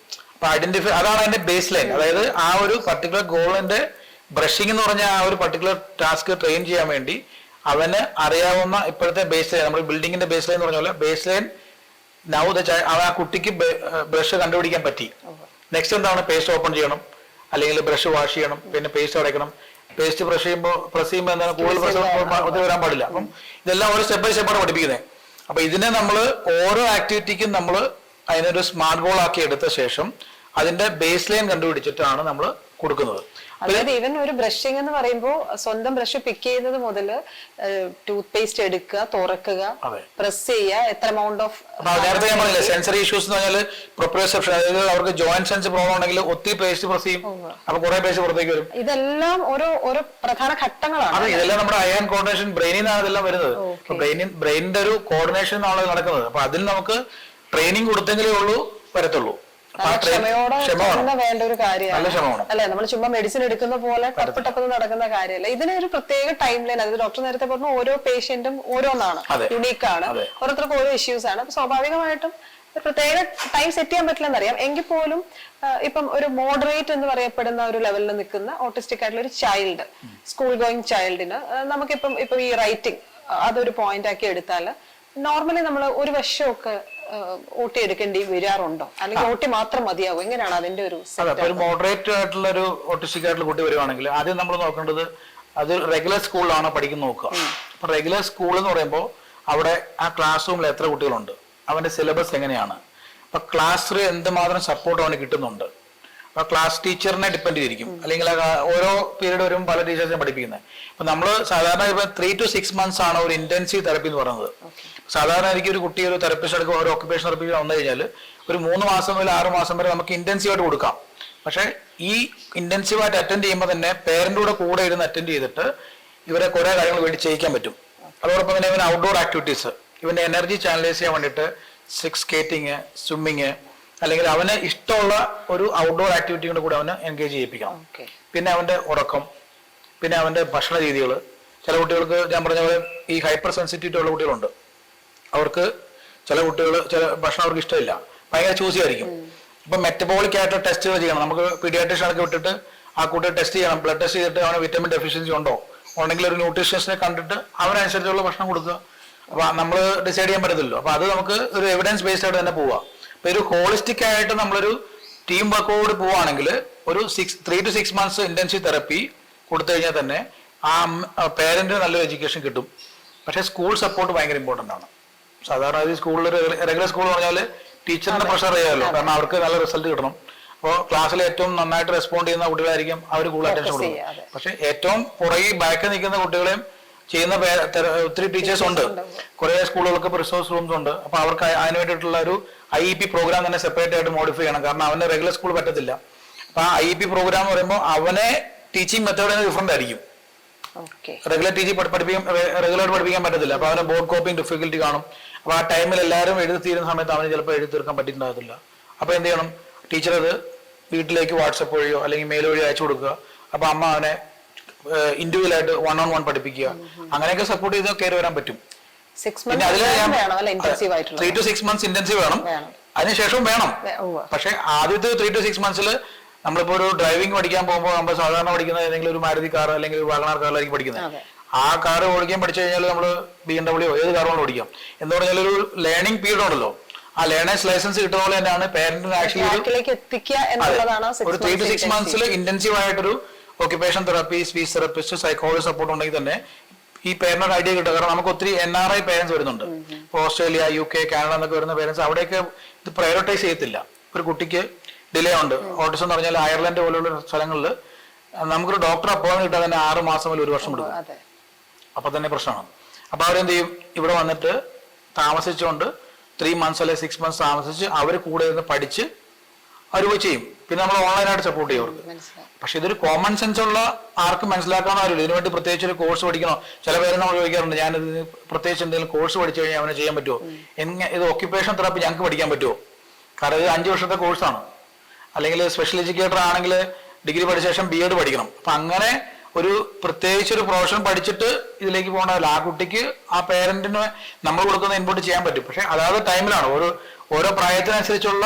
അപ്പൊ ഐഡന്റിഫൈ അതാണ് അതിന്റെ ബേസ് ലൈൻ. അതായത് ആ ഒരു പർട്ടിക്കുലർ ഗോളിന്റെ ബ്രഷിംഗ് എന്ന് പറഞ്ഞ ആ ഒരു പർട്ടിക്കുലർ ടാസ്ക് ട്രെയിൻ ചെയ്യാൻ വേണ്ടി അവന് അറിയാവുന്ന ഇപ്പോഴത്തെ ബേസ് ലൈൻ, നമ്മൾ ബിൽഡിങ്ങിന്റെ ബേസ് ലൈൻ എന്ന് പറഞ്ഞ പോലെ ബേസ് ലൈൻ നൗ ആ കുട്ടിക്ക് ബ്രഷ് കണ്ടുപിടിക്കാൻ പറ്റി. നെക്സ്റ്റ് എന്താണ്, പേസ്റ്റ് ഓപ്പൺ ചെയ്യണം, അല്ലെങ്കിൽ ബ്രഷ് വാഷ് ചെയ്യണം, പിന്നെ പേസ്റ്റ് അടയ്ക്കണം. പേസ്റ്റ് പ്രസ് ചെയ്യുമ്പോൾ എന്താണ് കൂടുതൽ പ്രസ് ഒത്തിരി വരാൻ പാടില്ല. അപ്പം ഇതെല്ലാം ഒരു സ്റ്റെപ്പ് ബൈ സ്റ്റെപ്പാണ് പഠിപ്പിക്കുന്നത്. അപ്പൊ ഇതിനെ നമ്മൾ ഓരോ ആക്ടിവിറ്റിക്കും നമ്മൾ അതിനൊരു സ്മാർട്ട് ഗോൾ ആക്കി എടുത്ത ശേഷം അതിന്റെ ബേസ് ലൈൻ കണ്ടുപിടിച്ചിട്ടാണ് നമ്മൾ കൊടുക്കുന്നത്. അതായത് ഈവൻ ഒരു ബ്രഷിംഗ് എന്ന് പറയുമ്പോൾ സ്വന്തം ബ്രഷ് പിക്ക് ചെയ്യുന്നത് മുതൽ ടൂത്ത് പേസ്റ്റ് എടുക്കുക, തുറക്കുക, പ്രസ് ചെയ്യുക, എത്ര എമൗണ്ട് ഓഫ് നേരത്തെ ഞാൻ പറഞ്ഞില്ല സെൻസറി ഇഷ്യൂസ് എന്ന് പറഞ്ഞാൽ പ്രൊപ്രിയോസെപ്ഷൻ, അതായത് അവർക്ക് ജോയിന്റ് സെൻസ് പ്രോബ്ലം ഉണ്ടെങ്കിൽ ഒത്തിരി പേസ്റ്റ് പ്രസ് ചെയ്യും, അപ്പൊ കുറെ പേസ്റ്റ് പുറത്തേക്ക് വരും. ഇതെല്ലാം ഓരോ പ്രധാന ഘട്ടങ്ങളാണ്. അതെ, ഇതെല്ലാം നമ്മുടെ അയൺ കോർഡിനേഷൻ ബ്രെയിനിൽ നിന്നാണ് ഇതെല്ലാം വരുന്നത്. ബ്രെയിനിന്റെ ഒരു കോർഡിനേഷൻ ആണ് നടക്കുന്നത്. അപ്പൊ അതിൽ നമുക്ക് ട്രെയിനിങ് കൊടുത്തെങ്കിലേ ഉള്ളൂ വരത്തുള്ളൂ. ക്ഷമയോടെ വേണ്ട ഒരു കാര്യമാണ് അല്ലെ. നമ്മൾ ചുമ്മാ മെഡിസിൻ എടുക്കുന്ന പോലെ ടപ്പന്ന് നടക്കുന്ന കാര്യമല്ല. ഇതിനൊരു പ്രത്യേക ടൈം ലൈൻ, അതായത് ഡോക്ടർ നേരത്തെ പറഞ്ഞു ഓരോ പേഷ്യന്റും ഓരോന്നാണ്, യുണീക്കാണ്, ഓരോരുത്തർക്കും ഓരോ ഇഷ്യൂസ് ആണ്. അപ്പൊ സ്വാഭാവികമായിട്ടും പ്രത്യേക ടൈം സെറ്റ് ചെയ്യാൻ പറ്റില്ലെന്നറിയാം. എങ്കിൽ പോലും ഇപ്പം ഒരു മോഡറേറ്റ് എന്ന് പറയപ്പെടുന്ന ഒരു ലെവലിൽ നിൽക്കുന്ന ഓട്ടിസ്റ്റിക് ആയിട്ടുള്ള ഒരു ചൈൽഡ്, സ്കൂൾ ഗോയിങ് ചൈൽഡിന് ഇപ്പൊ ഈ റൈറ്റിംഗ് അതൊരു പോയിന്റ് ആക്കി എടുത്താൽ നോർമലി നമ്മൾ ഒരു വർഷമൊക്കെ ഓട്ടി എടുക്കേണ്ടി വരാറുണ്ടോ, അല്ലെങ്കിൽ ഓട്ടി മാത്രം മതിയാവും? എങ്ങനെയാണ് അതിന്റെ ഒരു മോഡറേറ്റ് ആയിട്ടുള്ള ഒരു ഓട്ടിസ്റ്റിക് ആയിട്ടുള്ള കുട്ടി വരുവാണെങ്കിൽ ആദ്യം നമ്മൾ നോക്കേണ്ടത് അത് റെഗുലർ സ്കൂളിലാണോ പഠിക്കുന്നത് നോക്കുക. അപ്പൊ റെഗുലർ സ്കൂൾ എന്ന് പറയുമ്പോൾ അവിടെ ആ ക്ലാസ് റൂമിൽ എത്ര കുട്ടികളുണ്ട്, അവന്റെ സിലബസ് എങ്ങനെയാണ്, അപ്പൊ ക്ലാസ്സിൽ എന്തുമാത്രം സപ്പോർട്ട് അവന് കിട്ടുന്നുണ്ട്. അപ്പൊ ക്ലാസ് ടീച്ചറിനെ ഡിപ്പെൻഡ് ചെയ്തിരിക്കും, അല്ലെങ്കിൽ ഓരോ പീരീഡ് വരും പല ടീച്ചേഴ്സിനെ പഠിപ്പിക്കുന്നത്. അപ്പൊ നമ്മൾ സാധാരണ ഇപ്പൊ 3 to 6 months ആണ് ഒരു ഇന്റൻസീവ് തെറപ്പി എന്ന് പറയുന്നത്. സാധാരണ എനിക്ക് ഒരു കുട്ടി ഒരു തെറപ്പിസ്റ്റ് എടുക്കുക, ഒരു ഓക്യുപേഷൻ തെറപ്പി വന്നു കഴിഞ്ഞാൽ ഒരു 3 മാസം മുതൽ 6 മാസം വരെ നമുക്ക് ഇന്റൻസീവ് ആയിട്ട് കൊടുക്കാം. പക്ഷെ ഈ ഇന്റൻസീവ് ആയിട്ട് അറ്റൻഡ് ചെയ്യുമ്പോൾ തന്നെ പേരന്റ് കൂടെ ഇരുന്ന് അറ്റൻഡ് ചെയ്തിട്ട് ഇവരെ കുറെ കാര്യങ്ങൾ വേണ്ടി ചെയ്യിക്കാൻ പറ്റും. അതോടൊപ്പം തന്നെ ഇവന് ഔട്ട്ഡോർ ആക്ടിവിറ്റീസ്, ഇവന്റെ എനർജി ചാനലൈസ് ചെയ്യാൻ വേണ്ടിയിട്ട് സ്കേറ്റിങ്, സ്വിമ്മിങ്, അല്ലെങ്കിൽ അവന് ഇഷ്ടമുള്ള ഒരു ഔട്ട്ഡോർ ആക്ടിവിറ്റിയുടെ കൂടെ അവന് എൻഗേജ് ചെയ്യിപ്പിക്കണം. പിന്നെ അവന്റെ ഉറക്കം, പിന്നെ അവന്റെ ഭക്ഷണ രീതികൾ. ചില കുട്ടികൾക്ക് ഞാൻ പറഞ്ഞ പോലെ ഈ ഹൈപ്പർ സെൻസിറ്റിവിറ്റി ഉള്ള കുട്ടികളുണ്ട്. അവർക്ക് ചില ഭക്ഷണം അവർക്ക് ഇഷ്ടമില്ല, ഭയങ്കര ചൂസി ആയിരിക്കും. ഇപ്പൊ മെറ്റബോളിക് ആയിട്ട് ടെസ്റ്റുകൾ ചെയ്യണം. നമുക്ക് പീഡിയാട്രീഷ്യനൊക്കെ വിട്ടിട്ട് ആ കുട്ടിയെ ടെസ്റ്റ് ചെയ്യണം, ബ്ലഡ് ടെസ്റ്റ് ചെയ്തിട്ട് അവന് വിറ്റമിൻ ഡെഫിഷ്യൻസി ഉണ്ടോ, ഉണ്ടെങ്കിൽ ഒരു ന്യൂട്രീഷ്യനിസ്റ്റിനെ കണ്ടിട്ട് അവനനുസരിച്ചുള്ള ഭക്ഷണം കൊടുക്കുക. അപ്പൊ നമ്മൾ ഡിസൈഡ് ചെയ്യാൻ പറ്റത്തില്ലല്ലോ. അപ്പൊ അത് നമുക്ക് ഒരു എവിഡൻസ് ബേസ്ഡ് ആയിട്ട് തന്നെ പോവാം. അപ്പൊ ഒരു ഹോളിസ്റ്റിക് ആയിട്ട് നമ്മളൊരു ടീം വർക്കോട് പോവുകയാണെങ്കിൽ ഒരു 3 to 6 months ഇന്റൻസീവ് തെറപ്പി കൊടുത്തു കഴിഞ്ഞാൽ തന്നെ ആ പേരന്റിന് നല്ലൊരു എഡ്യൂക്കേഷൻ കിട്ടും. പക്ഷെ സ്കൂൾ സപ്പോർട്ട് ഭയങ്കര ഇമ്പോർട്ടന്റ് ആണ്. സാധാരണ ഈ സ്കൂളിൽ റെഗുലർ സ്കൂൾ പറഞ്ഞാൽ ടീച്ചറിന്റെ പ്രഷർ ചെയ്യാമല്ലോ, കാരണം അവർക്ക് നല്ല റിസൾട്ട് കിട്ടണം. അപ്പോൾ ക്ലാസ്സിൽ ഏറ്റവും നന്നായിട്ട് റെസ്പോണ്ട് ചെയ്യുന്ന കുട്ടികളായിരിക്കും അവർ കൂടുതൽ അറ്റൻഷൻ കൊടുക്കും. പക്ഷെ ഏറ്റവും പുറകെ ബാക്കിൽ നിൽക്കുന്ന കുട്ടികളെയും ചെയ്യുന്ന ഒത്തിരി ടീച്ചേഴ്സ് ഉണ്ട്. കുറെ സ്കൂളുകൾക്ക് റിസോഴ്സ് റൂംസ് ഉണ്ട്. അപ്പൊ അവർക്ക് അതിന് വേണ്ടിയിട്ടുള്ള ഒരു IEP പ്രോഗ്രാം തന്നെ സെപ്പറേറ്റ് ആയിട്ട് മോഡിഫൈ ചെയ്യണം. കാരണം അവന് റെഗുലർ സ്കൂൾ പറ്റത്തില്ല. അപ്പൊ ആ IEP പ്രോഗ്രാം എന്ന് പറയുമ്പോൾ അവനെ ടീച്ചിങ് മെത്തേഡ് ഡിഫറെന്റ് ആയിരിക്കും. റെഗുലർ റെഗുലർ പഠിപ്പിക്കാൻ പറ്റത്തില്ല. അപ്പൊ അവന് ബോർഡ് കോപ്പിംഗ് ഡിഫിക്കൽറ്റി കാണും. അപ്പൊ ആ ടൈമിൽ എല്ലാവരും എഴുതി തീരുന്ന സമയത്ത് അവന് ചിലപ്പോൾ എഴുതി തീർക്കാൻ പറ്റിയിട്ടുണ്ടാകത്തില്ല. അപ്പൊ എന്ത് ചെയ്യണം, ടീച്ചർ അത് വീട്ടിലേക്ക് വാട്സപ്പ് വഴിയോ അല്ലെങ്കിൽ മെയിൽ വഴിയോ അയച്ചു കൊടുക്കുക. അപ്പൊ അമ്മ അവനെ ഇൻഡിവിജ്വൽ ആയിട്ട് 1-on-1 പഠിപ്പിക്കുക. അങ്ങനെയൊക്കെ സപ്പോർട്ട് ചെയ്ത് കയറി വരാൻ പറ്റും. 3 to 6 months ഇന്റൻസീവ് വേണം, അതിനുശേഷം വേണം. പക്ഷെ ആദ്യത്തെ 3 to 6 months നമ്മളിപ്പോ ഒരു ഡ്രൈവിംഗ് പഠിക്കാൻ പോകുമ്പോൾ നമ്മൾ സാധാരണ പഠിക്കുന്നത് ഏതെങ്കിലും ഒരു മാരുതി കാർ അല്ലെങ്കിൽ ഒരു വാഗണാർ കാറിലായിരിക്കും പഠിക്കുന്നത്. ആ കാർ ഓടിക്കാൻ പഠിച്ചു കഴിഞ്ഞാൽ നമ്മൾ BMW ഏത് കാറും ഓടിക്കാം. എന്ന് പറഞ്ഞാൽ ഒരു ലേണിംഗ് പീരീഡ് ഉണ്ടല്ലോ, ആ ലേണേഴ്സ് ലൈസൻസ് കിട്ടുന്ന പോലെ തന്നെയാണ് പേരന്റിന് ആക്ച്വലി ഒരു 3 to 6 months ഇന്റൻസീവ് ആയിട്ടൊരു occupation therapy, speech therapist, psychology support ഉണ്ടെങ്കിൽ തന്നെ ഈ പേരന്റ് ഐഡിയ കിട്ടുക. കാരണം നമുക്ക് ഒത്തിരി NRI പേരൻസ് വരുന്നുണ്ട്. ഇപ്പോൾ ഓസ്ട്രേലിയ, UK, കാനഡ എന്നൊക്കെ വരുന്ന പേരൻസ് അവിടെയൊക്കെ ഇത് പ്രയോറിറ്റൈസ് ചെയ്യത്തില്ല. ഒരു കുട്ടിക്ക് ഡിലേ ഉണ്ട്, ഓട്ടിസം എന്ന് പറഞ്ഞാൽ അയർലൻഡ് പോലുള്ള സ്ഥലങ്ങളിൽ നമുക്കൊരു ഡോക്ടർ അപ്പോയിന്റ്മെന്റ് കിട്ടാൻ തന്നെ 6 മാസം മുതൽ 1 വർഷം എടുക്കും. അപ്പൊ തന്നെ പ്രശ്നമാണ്. അപ്പൊ അവരെന്ത് ചെയ്യും, ഇവിടെ വന്നിട്ട് താമസിച്ചുകൊണ്ട് 3 months അല്ലെങ്കിൽ 6 months താമസിച്ച് അവർ കൂടെ ഇരുന്ന് പഠിച്ച് അവർ പോയി ചെയ്യും. പിന്നെ നമ്മൾ ഓൺലൈനായിട്ട് സപ്പോർട്ട് ചെയ്യും അവർക്ക്. പക്ഷെ ഇതൊരു കോമൺ സെൻസ് ഉള്ള ആർക്കും മനസ്സിലാക്കാവുന്ന കാര്യമില്ല. ഇതിനുവേണ്ടി പ്രത്യേകിച്ച് ഒരു കോഴ്സ് പഠിക്കണോ? ചില പേര് നമ്മൾ ചോദിക്കാറുണ്ട്, ഞാനിത് പ്രത്യേകിച്ച് എന്തെങ്കിലും കോഴ്സ് പഠിച്ചു കഴിഞ്ഞാൽ അവനെ ചെയ്യാൻ പറ്റുമോ? ഇത് ഓക്യുപേഷൻ തെറാപ്പി ഞങ്ങൾക്ക് പഠിക്കാൻ പറ്റുമോ? കാരണം ഇത് 5 വർഷത്തെ കോഴ്സാണ്. അല്ലെങ്കിൽ സ്പെഷ്യൽ എഡ്യൂക്കേറ്റർ ആണെങ്കിൽ ഡിഗ്രി പഠിച്ച ശേഷം B.Ed പഠിക്കണം. അപ്പൊ അങ്ങനെ ഒരു പ്രത്യേകിച്ച് ഒരു പ്രൊഫഷൻ പഠിച്ചിട്ട് ഇതിലേക്ക് പോകണമല്ല. ആ കുട്ടിക്ക് ആ പേരന്റിന് നമ്മൾ കൊടുക്കുന്ന ഇൻപുട്ട് ചെയ്യാൻ പറ്റും. പക്ഷെ അതായത് ടൈമിലാണ് ഓരോ പ്രായത്തിനനുസരിച്ചുള്ള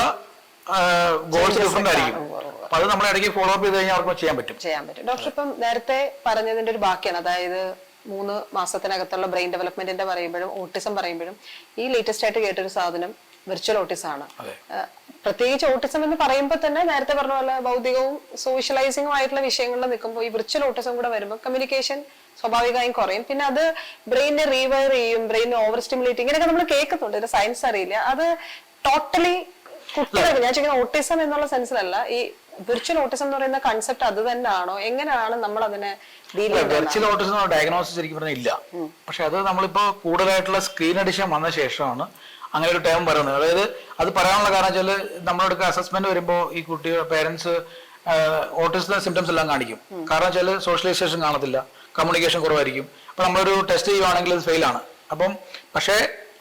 ഗോൾസ് ഡിഫറെന്റ് ആയിരിക്കും. അപ്പൊ അത് നമ്മൾ ഇടയ്ക്ക് ഫോളോ അപ്പ് ചെയ്ത് കഴിഞ്ഞാൽ അവർക്ക് ചെയ്യാൻ പറ്റും. ഡോക്ടർ ഇപ്പം നേരത്തെ പറഞ്ഞതിന്റെ ഒരു ബാക്കിയാണ്, അതായത് 3 മാസത്തിനകത്തുള്ള ബ്രെയിൻ ഡെവലപ്മെന്റിന്റെ പറയുമ്പോഴും ഓട്ടിസം പറയുമ്പോഴും ഈ ലേറ്റസ്റ്റ് ആയിട്ട് കേട്ടൊരു സാധനം വിർച്വൽ ഓട്ടിസം ആണ്. പ്രത്യേകിച്ച് ഓട്ടിസം എന്ന് പറയുമ്പോൾ തന്നെ നേരത്തെ പറഞ്ഞ പോലെ ഭൗതികവും സോഷ്യലൈസിംഗും ആയിട്ടുള്ള വിഷയങ്ങളിൽ നിൽക്കുമ്പോൾ ഈ വിർച്വൽ ഓട്ടിസം കൂടെ വരുമ്പോൾ കമ്മ്യൂണിക്കേഷൻ സ്വാഭാവികമായും കുറയും. പിന്നെ അത് ബ്രെയിനെ റീവയർ ചെയ്യും, ബ്രെയിനെ ഓവർ സ്റ്റിമുലേറ്റ്, ഇങ്ങനെയൊക്കെ നമ്മൾ കേൾക്കുന്നുണ്ട്. ഇത് സയൻസ് അറിയില്ല. അത് ടോട്ടലി കുട്ടികൾക്ക്, ഞാൻ ചോദിക്കുന്ന ഓട്ടിസം എന്നുള്ള സെൻസിലല്ല, ഈ വിർച്വൽ ഓട്ടിസം എന്ന് പറയുന്ന കൺസെപ്റ്റ് അത് തന്നെയാണോ, എങ്ങനെയാണ് നമ്മൾ അതിനെ ഡീൽ ചെയ്യുന്നത്? വിർച്വൽ ഓട്ടിസം ഡയഗ്നോസിസ് ശരിക്കും പറഞ്ഞാൽ ഇല്ല. പക്ഷെ അത് നമ്മളിപ്പോ കൂടുതലായിട്ടുള്ള സ്ക്രീൻ അഡിഷൻ വന്ന ശേഷമാണ് അങ്ങനെ ഒരു ടൈം പറയുന്നത്. അതായത് അത് പറയാനുള്ള കാരണം വെച്ചാൽ നമ്മളെടുക്ക അസസ്മെന്റ് വരുമ്പോൾ ഈ കുട്ടിയുടെ പേരൻസ് ഓട്ടിസത്തിന്റെ സിംറ്റംസ് എല്ലാം കാണിക്കും. കാരണം വെച്ചാൽ സോഷ്യലൈസേഷൻ കാണത്തില്ല, കമ്മ്യൂണിക്കേഷൻ കുറവായിരിക്കും. അപ്പൊ നമ്മളൊരു ടെസ്റ്റ് ചെയ്യുവാണെങ്കിൽ അത് ഫെയിൽ ആണ്. അപ്പം പക്ഷേ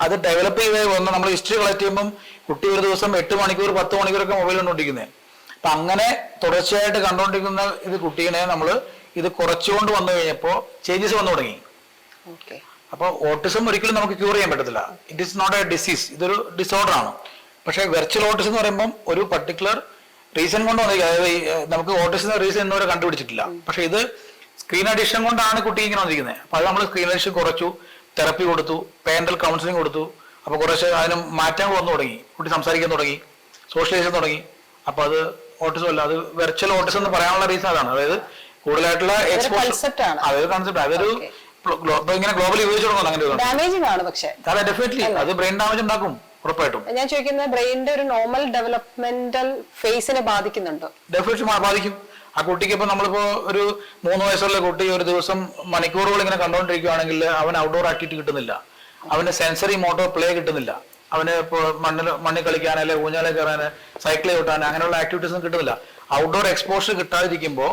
അത് ഡെവലപ്പ് ചെയ്ത് വന്ന് നമ്മൾ ഹിസ്റ്ററി കളക്ട് ചെയ്യുമ്പോൾ കുട്ടി ഒരു ദിവസം 8 മണിക്കൂർ 10 മണിക്കൂറൊക്കെ മൊബൈൽ കണ്ടുകൊണ്ടിരിക്കുന്നത്. അപ്പൊ അങ്ങനെ തുടർച്ചയായിട്ട് കണ്ടുകൊണ്ടിരിക്കുന്ന ഇത് കുട്ടീനെ നമ്മൾ ഇത് കുറച്ചുകൊണ്ട് വന്നു കഴിഞ്ഞപ്പോൾ ചേഞ്ചസ് വന്നു തുടങ്ങി. അപ്പൊ ഓട്ടിസം ഒരിക്കലും നമുക്ക് ക്യൂർ ചെയ്യാൻ പറ്റത്തില്ല. It is not a disease, ഇതൊരു ഡിസോർഡർ ആണ്. പക്ഷെ വെർച്വൽ ഓട്ടിസം എന്ന് പറയുമ്പോൾ ഒരു പർട്ടിക്കുലർ റീസൺ കൊണ്ട് വന്നിരിക്കുക. അതായത് നമുക്ക് ഓട്ടിസം റീസൺ ഇന്നുവരെ കണ്ടുപിടിച്ചിട്ടില്ല. പക്ഷെ ഇത് സ്ക്രീൻ അഡിക്ഷൻ കൊണ്ടാണ് കുട്ടി ഇങ്ങനെ വന്നിരിക്കുന്നത്. അപ്പൊ അത് നമ്മൾ സ്ക്രീൻ അഡിക്ഷൻ കുറച്ചു, തെറപ്പി കൊടുത്തു, പേരന്റൽ കൗൺസിലിംഗ് കൊടുത്തു. അപ്പൊ കുറച്ച് അതിന് മാറ്റങ്ങൾ വന്നു തുടങ്ങി, കുട്ടി സംസാരിക്കാൻ തുടങ്ങി, സോഷ്യലൈസ് തുടങ്ങി. അപ്പൊ അത് ഓട്ടിസം അല്ല, അത് വെർച്വൽ ഓട്ടിസം എന്ന് പറയാനുള്ള റീസൺ അതാണ്. അതായത് കൂടുതലായിട്ടുള്ള എക്സ്പോഷർ, അതൊരു കൺസെപ്റ്റ്, അതൊരു ഇങ്ങനെ ഗ്ലോബലി ഉപയോഗിച്ചു അങ്ങനെ ഡെഫിനറ്റ്ലി അത് ബ്രെയിൻ ഡാമേജ് ഉണ്ടാക്കും ഉറപ്പായിട്ടും. ഞാൻ ചോദിക്കുന്നത് ബ്രെയിനിന്റെ ഒരു നോർമൽ ഡെവലപ്മെന്റൽ ഫേസിനെ ബാധിക്കുന്നുണ്ടോ? ഡെഫിനറ്റ്ലി ബാധിക്കും. ആ കുട്ടിക്ക് ഇപ്പൊ നമ്മളിപ്പോ ഒരു 3 വയസ്സുള്ള കുട്ടി ഒരു ദിവസം മണിക്കൂറുകൾ ഇങ്ങനെ കണ്ടുകൊണ്ടിരിക്കുകയാണെങ്കിൽ അവന് ഔട്ട്ഡോർ ആക്ടിവിറ്റി കിട്ടുന്നില്ല, അവന് സെൻസറി മോട്ടോർ പ്ലേ കിട്ടുന്നില്ല, അവന് ഇപ്പോൾ മണ്ണിൽ കളിക്കാൻ അല്ലെ ഊഞ്ഞാലെ കയറാൻ സൈക്കിൾ ചവിട്ടാൻ അങ്ങനെയുള്ള ആക്ടിവിറ്റീസ് ഒന്നും കിട്ടുന്നില്ല. ഔട്ട്ഡോർ എക്സ്പോഷർ കിട്ടാതിരിക്കുമ്പോൾ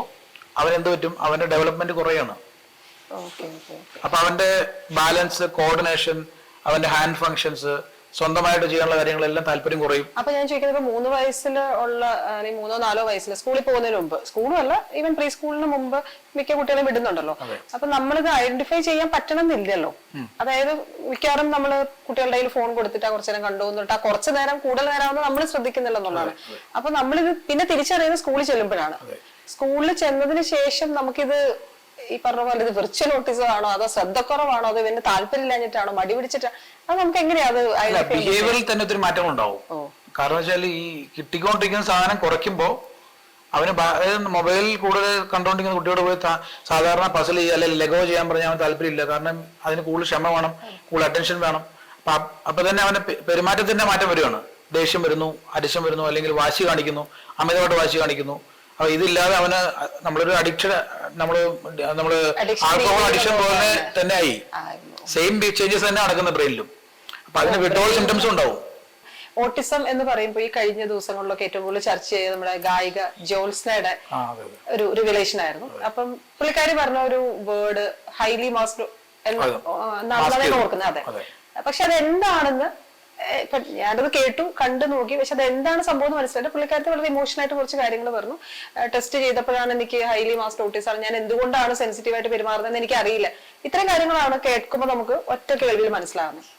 അവൻ എന്ത് പറ്റും, അവന്റെ ഡെവലപ്മെന്റ് കുറയാണ്. അപ്പൊ അവന്റെ ബാലൻസ്, കോർഡിനേഷൻ, അവന്റെ ഹാൻഡ് ഫങ്ഷൻസ്, സ്വന്തമായിട്ട് ചെയ്യാനുള്ള കാര്യങ്ങളെല്ലാം താല്പര്യം കുറയും. അപ്പൊ ഞാൻ ചോദിക്കുന്നത് 3 വയസ്സിൽ ഉള്ള 3 4 വയസ്സിൽ സ്കൂളിൽ പോകുന്നതിന് മുമ്പ്, സ്കൂളും അല്ല ഈവൻ പ്രീ സ്കൂളിന് മുമ്പ് മിക്ക കുട്ടികളെ വിടുന്നുണ്ടല്ലോ. അപ്പൊ നമ്മളിത് ഐഡന്റിഫൈ ചെയ്യാൻ പറ്റണമെന്നില്ലല്ലോ. അതായത് മിക്കവാറും നമ്മള് കുട്ടികളുടെ കയ്യിൽ ഫോൺ കൊടുത്തിട്ട് കുറച്ചു നേരം കണ്ടുവന്നിട്ട് ആ കുറച്ചു നേരം കൂടുതൽ നേരമാണെന്ന് നമ്മൾ ശ്രദ്ധിക്കുന്നില്ല എന്നുള്ളതാണ്. അപ്പൊ നമ്മളിത് പിന്നെ തിരിച്ചറിയുന്നത് സ്കൂളിൽ ചെല്ലുമ്പോഴാണ്. സ്കൂളിൽ ചെന്നതിന് ശേഷം നമുക്കിത് ഈ പറഞ്ഞ പോലെ ഇത് വിർച്വൽ ഓട്ടിസം ആണോ, അതോ ശ്രദ്ധക്കുറവാണോ, അതോ ഇവന്റെ താല്പര്യമില്ലാഞ്ഞിട്ടാണോ, മടി പിടിച്ചിട്ടാണോ, അത് നമുക്ക് എങ്ങനെയാ ബിഹേവിയറിൽ തന്നെ ഒത്തിരി മാറ്റങ്ങൾ ഉണ്ടാവും. കാരണം വെച്ചാൽ ഈ കിട്ടിക്കൊണ്ടിരിക്കുന്ന സാധനം കുറയ്ക്കുമ്പോൾ അവന് മൊബൈൽ കൂടുതൽ കണ്ടുകൊണ്ടിരിക്കുന്ന കുട്ടിയോട് പോയി സാധാരണ പസിൽ ചെയ്യുക അല്ലെങ്കിൽ ലെഗോ ചെയ്യാൻ പറഞ്ഞാൽ അവന് താല്പര്യമില്ല. കാരണം അതിന് കൂടുതൽ ക്ഷമ വേണം, കൂടുതൽ അറ്റൻഷൻ വേണം. അപ്പൊ തന്നെ അവന്റെ പെരുമാറ്റത്തിന്റെ മാറ്റം വരികയാണ്. ദേഷ്യം വരുന്നു, അരിശം വരുന്നു, അല്ലെങ്കിൽ വാശി കാണിക്കുന്നു, അമിതമായിട്ട് വാശി കാണിക്കുന്നു. അപ്പൊ ഇതില്ലാതെ അവന് നമ്മളൊരു അഡിക്ഷൻ, നമ്മള് ആൽക്കഹോൾ അഡിക്ഷൻ പോലെ തന്നെ ആയി. സെയിം ചേഞ്ചസ് തന്നെ നടക്കുന്ന ബ്രെയിനിലും. അപ്പൊ അതിന് വിഡ്രോവൽ സിംറ്റംസും ഉണ്ടാവും. ഓട്ടിസം എന്ന് പറയുമ്പോൾ ഈ കഴിഞ്ഞ ദിവസങ്ങളിലൊക്കെ ഏറ്റവും കൂടുതൽ ചർച്ച ചെയ്ത് നമ്മുടെ ഗായിക ജോത്സ്നയുടെ ഒരു റിവലേഷൻ ആയിരുന്നു. അപ്പം പുള്ളിക്കാരി പറഞ്ഞ ഒരു വേർഡ് ഹൈലി മാസ്ഡ് എന്നാണ് ഓർക്കുന്നത്. അതെ, പക്ഷെ അത് എന്താണെന്ന് ഇപ്പൊ ഞാനത് കേട്ടു, കണ്ടു നോക്കി. പക്ഷെ അത് എന്താണ് സംഭവം എന്ന് മനസ്സിലായിട്ട് പുള്ളിക്കാരത്തെ വളരെ ഇമോഷണൽ ആയിട്ട് കുറച്ച് കാര്യങ്ങൾ പറഞ്ഞു. ടെസ്റ്റ് ചെയ്തപ്പോഴാണ് എനിക്ക് ഹൈലി മാസ്ഡ് ഓട്ടിസം, ഞാൻ എന്തുകൊണ്ടാണ് സെൻസിറ്റീവായിട്ട് പെരുമാറുന്നതെന്ന് എനിക്ക് അറിയില്ല. ഇത്തരം കാര്യങ്ങളാണ് കേൾക്കുമ്പോൾ നമുക്ക് ഒറ്റ കേൾവിയിൽ മനസ്സിലാവുന്നത്.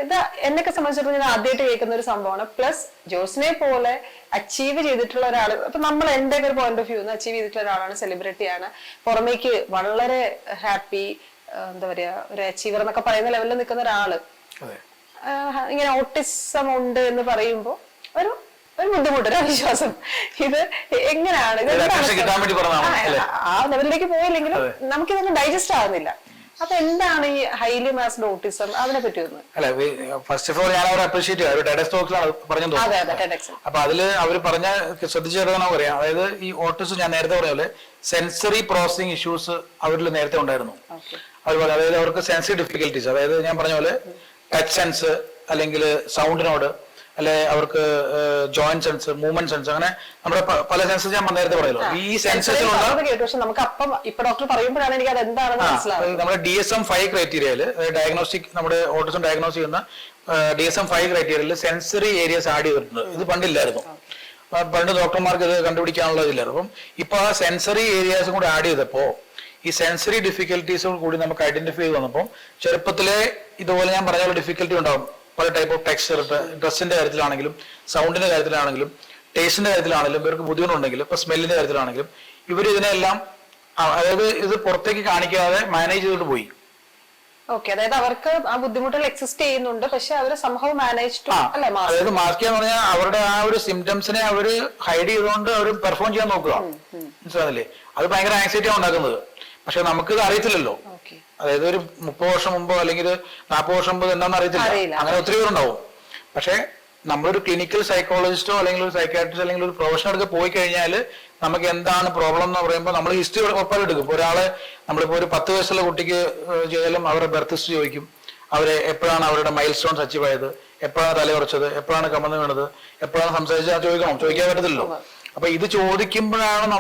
ഇത് എന്നൊക്കെ സംബന്ധിച്ചിടത്തോളം ഞാൻ ആദ്യമായിട്ട് കേൾക്കുന്ന ഒരു സംഭവമാണ്. പ്ലസ് ജോസിനെ പോലെ അച്ചീവ് ചെയ്തിട്ടുള്ള ഒരാൾ, ഇപ്പൊ നമ്മൾ എന്റെ ഒരു പോയിന്റ് ഓഫ് വ്യൂ അച്ചീവ് ചെയ്തിട്ടുള്ള ഒരാളാണ്, സെലിബ്രിറ്റിയാണ്, പുറമേക്ക് വളരെ ഹാപ്പി, എന്താ പറയാ, ഒരു അച്ചീവർ എന്നൊക്കെ പറയുന്ന ലെവലിൽ നിൽക്കുന്ന ഒരാള് ഇങ്ങനെ ഓട്ടിസം ഉണ്ട് എന്ന് പറയുമ്പോ ഒരു ബുദ്ധിമുട്ടൊരു അവിശ്വാസം. ഇത് എങ്ങനെയാണ് ആ ലെവലിലേക്ക് പോയില്ലെങ്കിലും നമുക്കിതൊന്നും ഡൈജസ്റ്റ് ആവുന്നില്ല. അപ്പൊ എന്താണ് ഈ ഹൈലി മാസ്ഡ് ഓട്ടിസം, അതിനെ പറ്റി ഒന്ന്? അല്ല, ഫസ്റ്റ് ഓഫ് ഓൾ ഞാൻ അവരെ അപ്രീഷിയേറ്റ് ചെയ്യാം. ടെഡെക്സ് ടോക്സിലാണ് പറഞ്ഞു. അപ്പൊ അതില് അവര് പറഞ്ഞ ശ്രദ്ധിച്ചെടുക്കാൻ പറയാം. അതായത് ഈ ഓട്ടിസം ഞാൻ നേരത്തെ പറഞ്ഞ പോലെ സെൻസറി പ്രോസസിങ് ഇഷ്യൂസ് അവരിൽ നേരത്തെ ഉണ്ടായിരുന്നു. അതുപോലെ അതായത് അവർക്ക് സെൻസറി ഡിഫിക്കൽറ്റീസ്, അതായത് ഞാൻ പറഞ്ഞ പോലെ ടച്ച് സെൻസ് അല്ലെങ്കിൽ സൗണ്ടിനോട്, അല്ലെ അവർക്ക് ജോയിന്റ് സെൻസ്, മൂവ്മെന്റ് സെൻസ്, അങ്ങനെ നമ്മുടെ പല സെൻസസ് ഞാൻ നേരത്തെ പറയല്ലോ. ഈ സെൻസസിലുള്ള നമ്മുടെ DSM-5 ക്രൈറ്റീരിയയില് ഡയഗ്നോസ്റ്റിക്, നമ്മുടെ ഓട്ടിസം ഡയഗ്നോസ് ചെയ്യുന്ന DSM-5 ക്രൈറ്റീരിയയിൽ സെൻസറി ഏരിയസ് ആഡ് ചെയ്തിട്ടുണ്ട്. ഇത് പണ്ടില്ലായിരുന്നു. പണ്ട് ഡോക്ടർമാർക്ക് ഇത് കണ്ടുപിടിക്കാനുള്ള ഇതില്ലായിരുന്നു. അപ്പം ഇപ്പൊ ആ സെൻസറി ഏരിയാസും കൂടെ ആഡ് ചെയ്തപ്പോ ഈ സെൻസറി ഡിഫിക്കൽട്ടീസോട് കൂടി നമുക്ക് ഐഡന്റിഫൈ ചെയ്ത് വന്നപ്പോൾ ചെറുപ്പത്തിലെ ഇതുപോലെ ഞാൻ പറഞ്ഞ പോലെ ഡിഫിക്കൽട്ടി ഉണ്ടാവും. പല ടൈപ്പ് ഓഫ് ടെക്സ്ചർ, ഡ്രസ്സിന്റെ കാര്യത്തിലാണെങ്കിലും സൗണ്ടിന്റെ കാര്യത്തിലാണെങ്കിലും ടേസ്റ്റിന്റെ കാര്യത്തിലാണെങ്കിലും ഇവർക്ക് ബുദ്ധിമുട്ടുണ്ടെങ്കിലും ഇപ്പൊ സ്മെല്ലിന്റെ കാര്യത്തിലാണെങ്കിലും ഇവർ ഇതിനെല്ലാം അതായത് ഇത് പുറത്തേക്ക് കാണിക്കാതെ മാനേജ് ചെയ്തിട്ട് പോയി. ഓക്കെ, അതായത് അവർക്ക് ആ ബുദ്ധിമുട്ടുകൾ എക്സിസ്റ്റ് ചെയ്യുന്നുണ്ട്, പക്ഷെ അവർ സംഭവം മാനേജ് അല്ലെ. അതായത് മാസ്ക് എന്ന് പറഞ്ഞാൽ അവരുടെ ആ ഒരു സിംറ്റംസിനെ അവര് ഹൈഡ് ചെയ്തുകൊണ്ട് അവർ പെർഫോം ചെയ്യാൻ നോക്കുക. മനസ്സിലായില്ലേ? അത് ഭയങ്കര ആങ്സൈറ്റി ഉണ്ടാക്കുന്നത്. പക്ഷെ നമുക്കിത് അറിയത്തില്ലല്ലോ. അതായത് ഒരു 30 വർഷം മുമ്പോ അല്ലെങ്കിൽ 40 വർഷം മുമ്പ് എന്താണെന്ന് അറിയത്തില്ല. അങ്ങനെ ഒത്തിരി പേരുണ്ടാവും. പക്ഷെ നമ്മളൊരു ക്ലിനിക്കൽ സൈക്കോളജിസ്റ്റോ അല്ലെങ്കിൽ ഒരു സൈക്കാട്രിസ്റ്റോ അല്ലെങ്കിൽ ഒരു പ്രൊഫഷണലൊക്കെ പോയി കഴിഞ്ഞാൽ നമുക്ക് എന്താണ് പ്രോബ്ലം എന്ന് പറയുമ്പോൾ നമ്മൾ ഹിസ്റ്ററി ഉറപ്പായിട്ട് എടുക്കും. ഇപ്പോൾ ഒരാളെ നമ്മളിപ്പോൾ ഒരു 10 വയസ്സുള്ള കുട്ടിക്ക് ചെയ്താലും അവരുടെ ബർത്ത് ഹിസ്റ്ററി ചോദിക്കും. അവരെ എപ്പോഴാണ് അവരുടെ മൈൽ സ്റ്റോൺസ് അച്ചീവ് ആയത്, എപ്പോഴാണ് തലയുറച്ചത്, എപ്പോഴാണ് കമന്ന് വീണത്, എപ്പോഴാണ് സംസാരിച്ചത് ചോദിക്കാൻ പറ്റത്തില്ലല്ലോ. അപ്പൊ ഇത് ചോദിക്കുമ്പോഴാണ്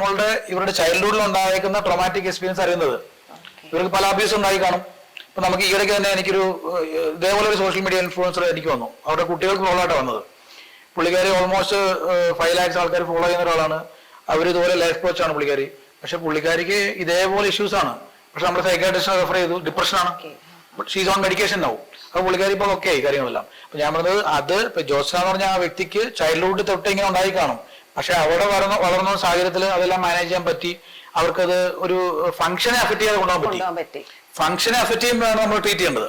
ഇവരുടെ ചൈൽഡ്ഹുഡിൽ ഉണ്ടായേക്കുന്ന ട്രോമാറ്റിക് എക്സ്പീരിയൻസ് അറിയുന്നത്. ഇവർക്ക് പല അബ്യൂസ് ഉണ്ടായി കാണും. ഇപ്പൊ നമുക്ക് ഈയിടയ്ക്ക് തന്നെ എനിക്കൊരു ഇതേപോലെ ഒരു സോഷ്യൽ മീഡിയ ഇൻഫ്ലുവൻസർ എനിക്ക് വന്നു. അവരുടെ കുട്ടികൾക്ക് പ്രോബ്ലം ആയിട്ടാണ് വന്നത്. പുള്ളിക്കാരി ഓൾമോസ്റ്റ് 5 lakhs ആൾക്കാർ ഫോളോ ചെയ്യുന്ന ഒരാളാണ്. അവർ ഇതുപോലെ ലൈഫ് കോച്ചാണ് പുള്ളിക്കാരി. പക്ഷെ പുള്ളിക്കാരിക്ക് ഇതേപോലെ ഇഷ്യൂസ് ആണ്. പക്ഷെ നമ്മൾ സൈക്കാട്രിസ്റ്റിനെ റെഫർ ചെയ്തു, ഡിപ്രഷൻ ആണ്, ഷീസ് ഓൺ മെഡിക്കേഷൻ ആവും. അപ്പൊ പുള്ളിക്കാരി ഇപ്പോൾ ഓക്കെ ആയി കാര്യങ്ങളെല്ലാം. അപ്പൊ ഞാൻ പറഞ്ഞത് അത് ഇപ്പൊ ജോസ്ന എന്ന് പറഞ്ഞ ആ വ്യക്തിക്ക് ചൈൽഡ്ഹുഡ് തൊട്ട് ഇങ്ങനെ ഉണ്ടായി കാണും. പക്ഷെ അവിടെ വളർന്ന സാഹചര്യത്തിൽ അതെല്ലാം മാനേജ് ചെയ്യാൻ പറ്റി. അവർക്കത് ഒരു ഫംഗ്ഷനെ അഫക്ട് ചെയ്യാതെ കൊണ്ടുപോകാൻ പറ്റി. ഫംഗ്ഷനെ അഫക്ട് ചെയ്യുമ്പോഴാണ് നമ്മൾ ട്രീറ്റ് ചെയ്യേണ്ടത്.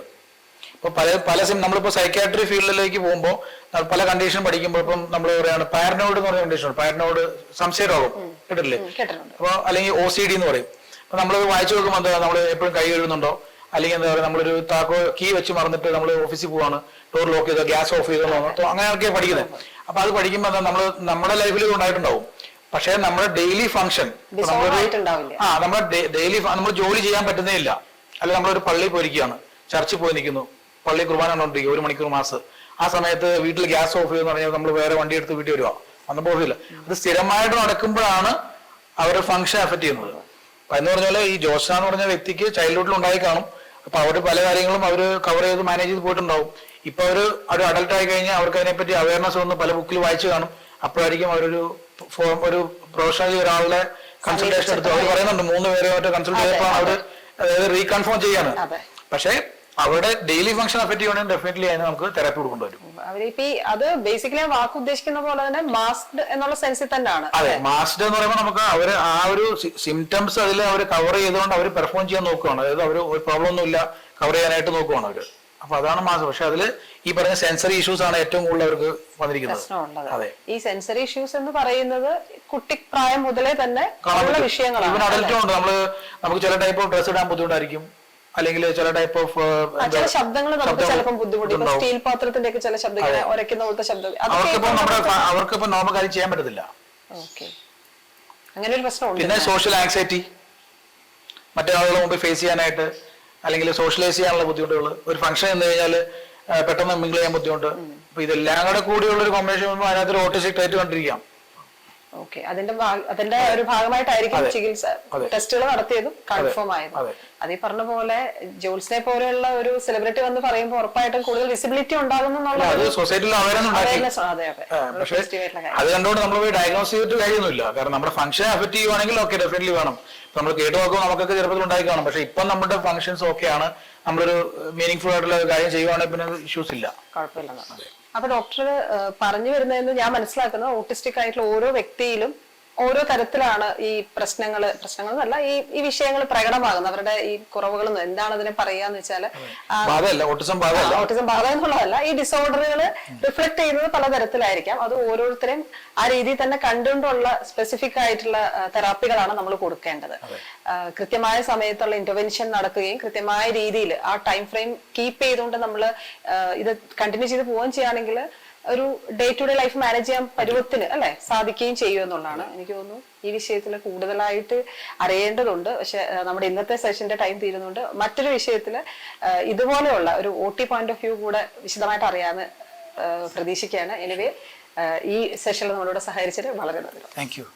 ഇപ്പൊ നമ്മളിപ്പോ സൈക്കാട്രി ഫീൽഡിലേക്ക് പോകുമ്പോൾ പല കണ്ടീഷൻ പഠിക്കുമ്പോൾ ഇപ്പം നമ്മൾ പറയാണ് പാരനോയിഡ് എന്ന് പറഞ്ഞ കണ്ടീഷൻ, പാരനോയിഡ് സംശയരോഗം കേട്ടില്ലേ? അപ്പൊ അല്ലെങ്കിൽ OCD എന്ന് പറയും. അപ്പൊ നമ്മൾ വായിച്ചു നോക്കുമ്പോൾ എന്താ, നമ്മൾ എപ്പോഴും കൈ കഴുകുന്നുണ്ടോ, അല്ലെങ്കിൽ എന്താ പറയുക, നമ്മളൊരു കീ വെച്ച് മറന്നിട്ട് നമ്മൾ ഓഫീസിൽ പോവാണ്, ഡോർ ലോക്ക് ചെയ്തോ, ഗ്യാസ് ഓഫ് ചെയ്തോ, അങ്ങനെയൊക്കെയാണ് പഠിക്കുന്നത്. അപ്പൊ അത് പഠിക്കുമ്പോൾ എന്താ നമ്മുടെ ലൈഫിൽ ഇത് ഉണ്ടായിട്ടുണ്ടാവും. പക്ഷെ നമ്മുടെ ഡെയിലി ഫംഗ്ഷൻ നമ്മുടെ ഡെയിലി നമ്മൾ ജോലി ചെയ്യാൻ പറ്റുന്നേ ഇല്ല. അല്ലെങ്കിൽ നമ്മളൊരു പള്ളിയിൽ പോയിരിക്കുകയാണ്, ചർച്ചിൽ പോയി നിൽക്കുന്നു, പള്ളി കുർബാന കണ്ടോണ്ടിരിക്കുക 1 മണിക്കൂർ മാസം. ആ സമയത്ത് വീട്ടിൽ ഗ്യാസ് ഓഫ് ചെയ്തെന്ന് പറഞ്ഞാൽ നമ്മൾ വേറെ വണ്ടി എടുത്ത് വീട്ടിൽ വരുവാ, അന്ന് പോകില്ല. അത് സ്ഥിരമായിട്ട് നടക്കുമ്പോഴാണ് അവരുടെ ഫംഗ്ഷൻ അഫക്ട് ചെയ്യുന്നത്. അപ്പൊ എന്ന് പറഞ്ഞാൽ ഈ ജോസ്ന എന്ന് പറഞ്ഞ വ്യക്തിക്ക് ചൈൽഡ്ഹുഡിൽ ഉണ്ടായി കാണും. അപ്പൊ അവര് പല കാര്യങ്ങളും അവർ കവർ ചെയ്ത് മാനേജ് ചെയ്ത് പോയിട്ടുണ്ടാവും. ഇപ്പൊ ഒരു അഡൽട്ട് ആയി കഴിഞ്ഞാൽ അവർക്ക് അതിനെപ്പറ്റി അവയർനെസ് ഒന്ന് പല ബുക്കിൽ വായിച്ചു കാണും. അപ്പോഴായിരിക്കും അവരൊരു പ്രൊഫഷണലി ഒരാളുടെ കൺസൾട്ടേഷൻ എടുത്ത് അവർ പറയുന്നുണ്ട് 3 പേരെ മറ്റോ കൺസൾട്ട് ചെയ്തപ്പോൾ അവര് റീകൺഫേം ചെയ്യാണ്. പക്ഷെ അവരുടെ ഡെയിലി ഫംഗ്ഷൻ അഫക്ട് ചെയ്യണമെങ്കിൽ ഡെഫിനറ്റ്ലി അതിന് നമുക്ക് തെറാപ്പി കൊടുക്കേണ്ടി വരും. അവരിപ്പോ അത് ബേസിക്കലി വാക്ക് ഉദ്ദേശിക്കുന്ന പോലെ തന്നെ മാസ്ക്ഡ് എന്നുള്ള സെൻസിൽ തന്നെയാണ്. അതെ, മാസ്ക്ഡ് എന്ന് പറയുമ്പോൾ നമുക്ക് അവര് ആ ഒരു സിംറ്റംസ് അതിൽ അവർ കവർ ചെയ്തുകൊണ്ട് അവർ പെർഫോം ചെയ്യാൻ നോക്കുകയാണ്. അതായത് അവർ ഒരു പ്രോബ്ലം ഒന്നും ഇല്ല കവർ ചെയ്യാനായിട്ട് നോക്കുകയാണ് അവര്. അപ്പൊ അതാണ് മാസ്ക്. പക്ഷെ അതിൽ ഈ പറഞ്ഞ സെൻസറി ഇഷ്യൂസ് ആണ് ഏറ്റവും കൂടുതൽ അവർക്ക് വന്നിരിക്കുന്നത്. അതെ, ഈ സെൻസറി ഇഷ്യൂസ് എന്ന് പറയുന്നത് കുട്ടിപ്രായം മുതലേ തന്നെ വിഷയങ്ങളാണ്. ഇവൻ അഡൽറ്റും ഉണ്ട്. നമുക്ക് ചില ടൈപ്പ് ഓഫ് ഡ്രസ് ഇടാൻ ബുദ്ധിമുട്ടായിരിക്കും, അല്ലെങ്കിൽ ചില ടൈപ്പ് ഓഫ് ചില ശബ്ദങ്ങൾ നമുക്ക് ചിലപ്പോൾ ബുദ്ധിമുട്ട്, സ്റ്റീൽ പാത്രത്തിന്റെ ഒക്കെ ചില ശബ്ദങ്ങൾ, ഉരയ്ക്കുന്ന പോലത്തെ ശബ്ദം, അവർക്കിപ്പോ നോർമൽ കാര്യം ചെയ്യാൻ പറ്റത്തില്ല. അങ്ങനെ ഒരു പ്രശ്നമുണ്ട്. പിന്നെ സോഷ്യൽ ആങ്സൈറ്റി, മറ്റേ ആളുകളുടെ മുമ്പ് ഫേസ് ചെയ്യാനായിട്ട് അല്ലെങ്കിൽ സോഷ്യലൈസ് ചെയ്യാനുള്ള ബുദ്ധിമുട്ടുകൾ, ഒരു ഫംഗ്ഷൻ എന്ന് കഴിഞ്ഞാൽ പെട്ടെന്ന് മിങ്കിൾ ചെയ്യാൻ ബുദ്ധിമുട്ട്. അപ്പൊ ഇതെല്ലാം കൂടെ കൂടിയുള്ള ഒരു കോമ്പിനേഷൻ വരുമ്പോൾ അതിനകത്ത് ഓട്ടിസ്റ്റിക് ആയിട്ട് കണ്ടിരിക്കാം. ഓക്കെ, അതിന്റെ ഒരു ഭാഗമായിട്ടായിരിക്കും ചികിത്സ ടെസ്റ്റുകൾ നടത്തിയതും കൺഫേം ആയതും. അതീ പറഞ്ഞ പോലെ ജോൾസിനെ പോലെയുള്ള ഒരു സെലിബ്രിറ്റി വന്ന് പറയുമ്പോൾ ഉറപ്പായിട്ടും കൂടുതൽ വിസിബിലിറ്റി ഉണ്ടാകുന്നു. അത് കണ്ടുകൊണ്ട് നമ്മൾ പോയി ഡയഗ്നോസ് ചെയ്തിട്ട് കാര്യമൊന്നുമില്ല. കാരണം നമ്മുടെ ഫംഗ്ഷൻ അഫക്ട് ചെയ്യുവാണെങ്കിൽ ഓക്കെ ഡെഫിനറ്റ്ലി വേണം. നമ്മൾ കേട്ട് നോക്കുമ്പോൾ നമുക്കൊക്കെ ചെറുപ്പത്തിൽ ഉണ്ടായി കാണും. പക്ഷെ ഇപ്പം നമ്മുടെ ഫംഗ്ഷൻസ് ഓക്കെയാണ്, നമ്മളൊരു മീനിങ് ഫുൾ ആയിട്ടുള്ള കാര്യം ചെയ്യുവാണെങ്കിൽ പിന്നെ ഇഷ്യൂസ് ഇല്ല, കുഴപ്പമില്ല. അപ്പൊ ഡോക്ടർ പറഞ്ഞു വരുന്നതെന്ന് ഞാൻ മനസ്സിലാക്കുന്നത് ഓട്ടിസ്റ്റിക് ആയിട്ടുള്ള ഓരോ വ്യക്തിയിലും ഓരോ തരത്തിലാണ് ഈ പ്രശ്നങ്ങളെന്നല്ല ഈ വിഷയങ്ങൾ പ്രകടമാകുന്നത്. അവരുടെ ഈ കുറവുകളും എന്താണ് അതിനെ പറയാന്ന് വെച്ചാല് ഓട്ടിസം ബാധ എന്നുള്ളതല്ല, ഈ ഡിസോർഡറുകൾ റിഫ്ലക്ട് ചെയ്യുന്നത് പലതരത്തിലായിരിക്കാം. അത് ഓരോരുത്തരെയും ആ രീതിയിൽ തന്നെ കണ്ടുകൊണ്ടുള്ള സ്പെസിഫിക് ആയിട്ടുള്ള തെറാപ്പികളാണ് നമ്മൾ കൊടുക്കേണ്ടത്. കൃത്യമായ സമയത്തുള്ള ഇന്റർവെൻഷൻ നടക്കുകയും കൃത്യമായ രീതിയിൽ ആ ടൈം ഫ്രെയിം കീപ്പ് ചെയ്തുകൊണ്ട് നമ്മൾ ഇത് കണ്ടിന്യൂ ചെയ്ത് പോവുകയും ചെയ്യുകയാണെങ്കിൽ ഒരു day to day life manage ചെയ്യാൻ പരുവത്തിന് സാധിക്കുകയും ചെയ്യും എന്നുള്ളതാണ്. എനിക്ക് തോന്നുന്നു ഈ വിഷയത്തിൽ കൂടുതലായിട്ട് അറിയേണ്ടതുണ്ട്. പക്ഷെ നമ്മുടെ ഇന്നത്തെ സെഷന്റെ ടൈം തീരുന്നുണ്ട്. മറ്റൊരു വിഷയത്തിൽ ഇതുപോലെയുള്ള ഒരു OT പോയിന്റ് ഓഫ് വ്യൂ കൂടെ വിശദമായിട്ട് അറിയാമെന്ന് പ്രതീക്ഷിക്കുകയാണ്. എനിവേ ഈ സെഷനിൽ നമ്മളോട് സഹകരിച്ചത് വളരെ നന്ദി. Thank you.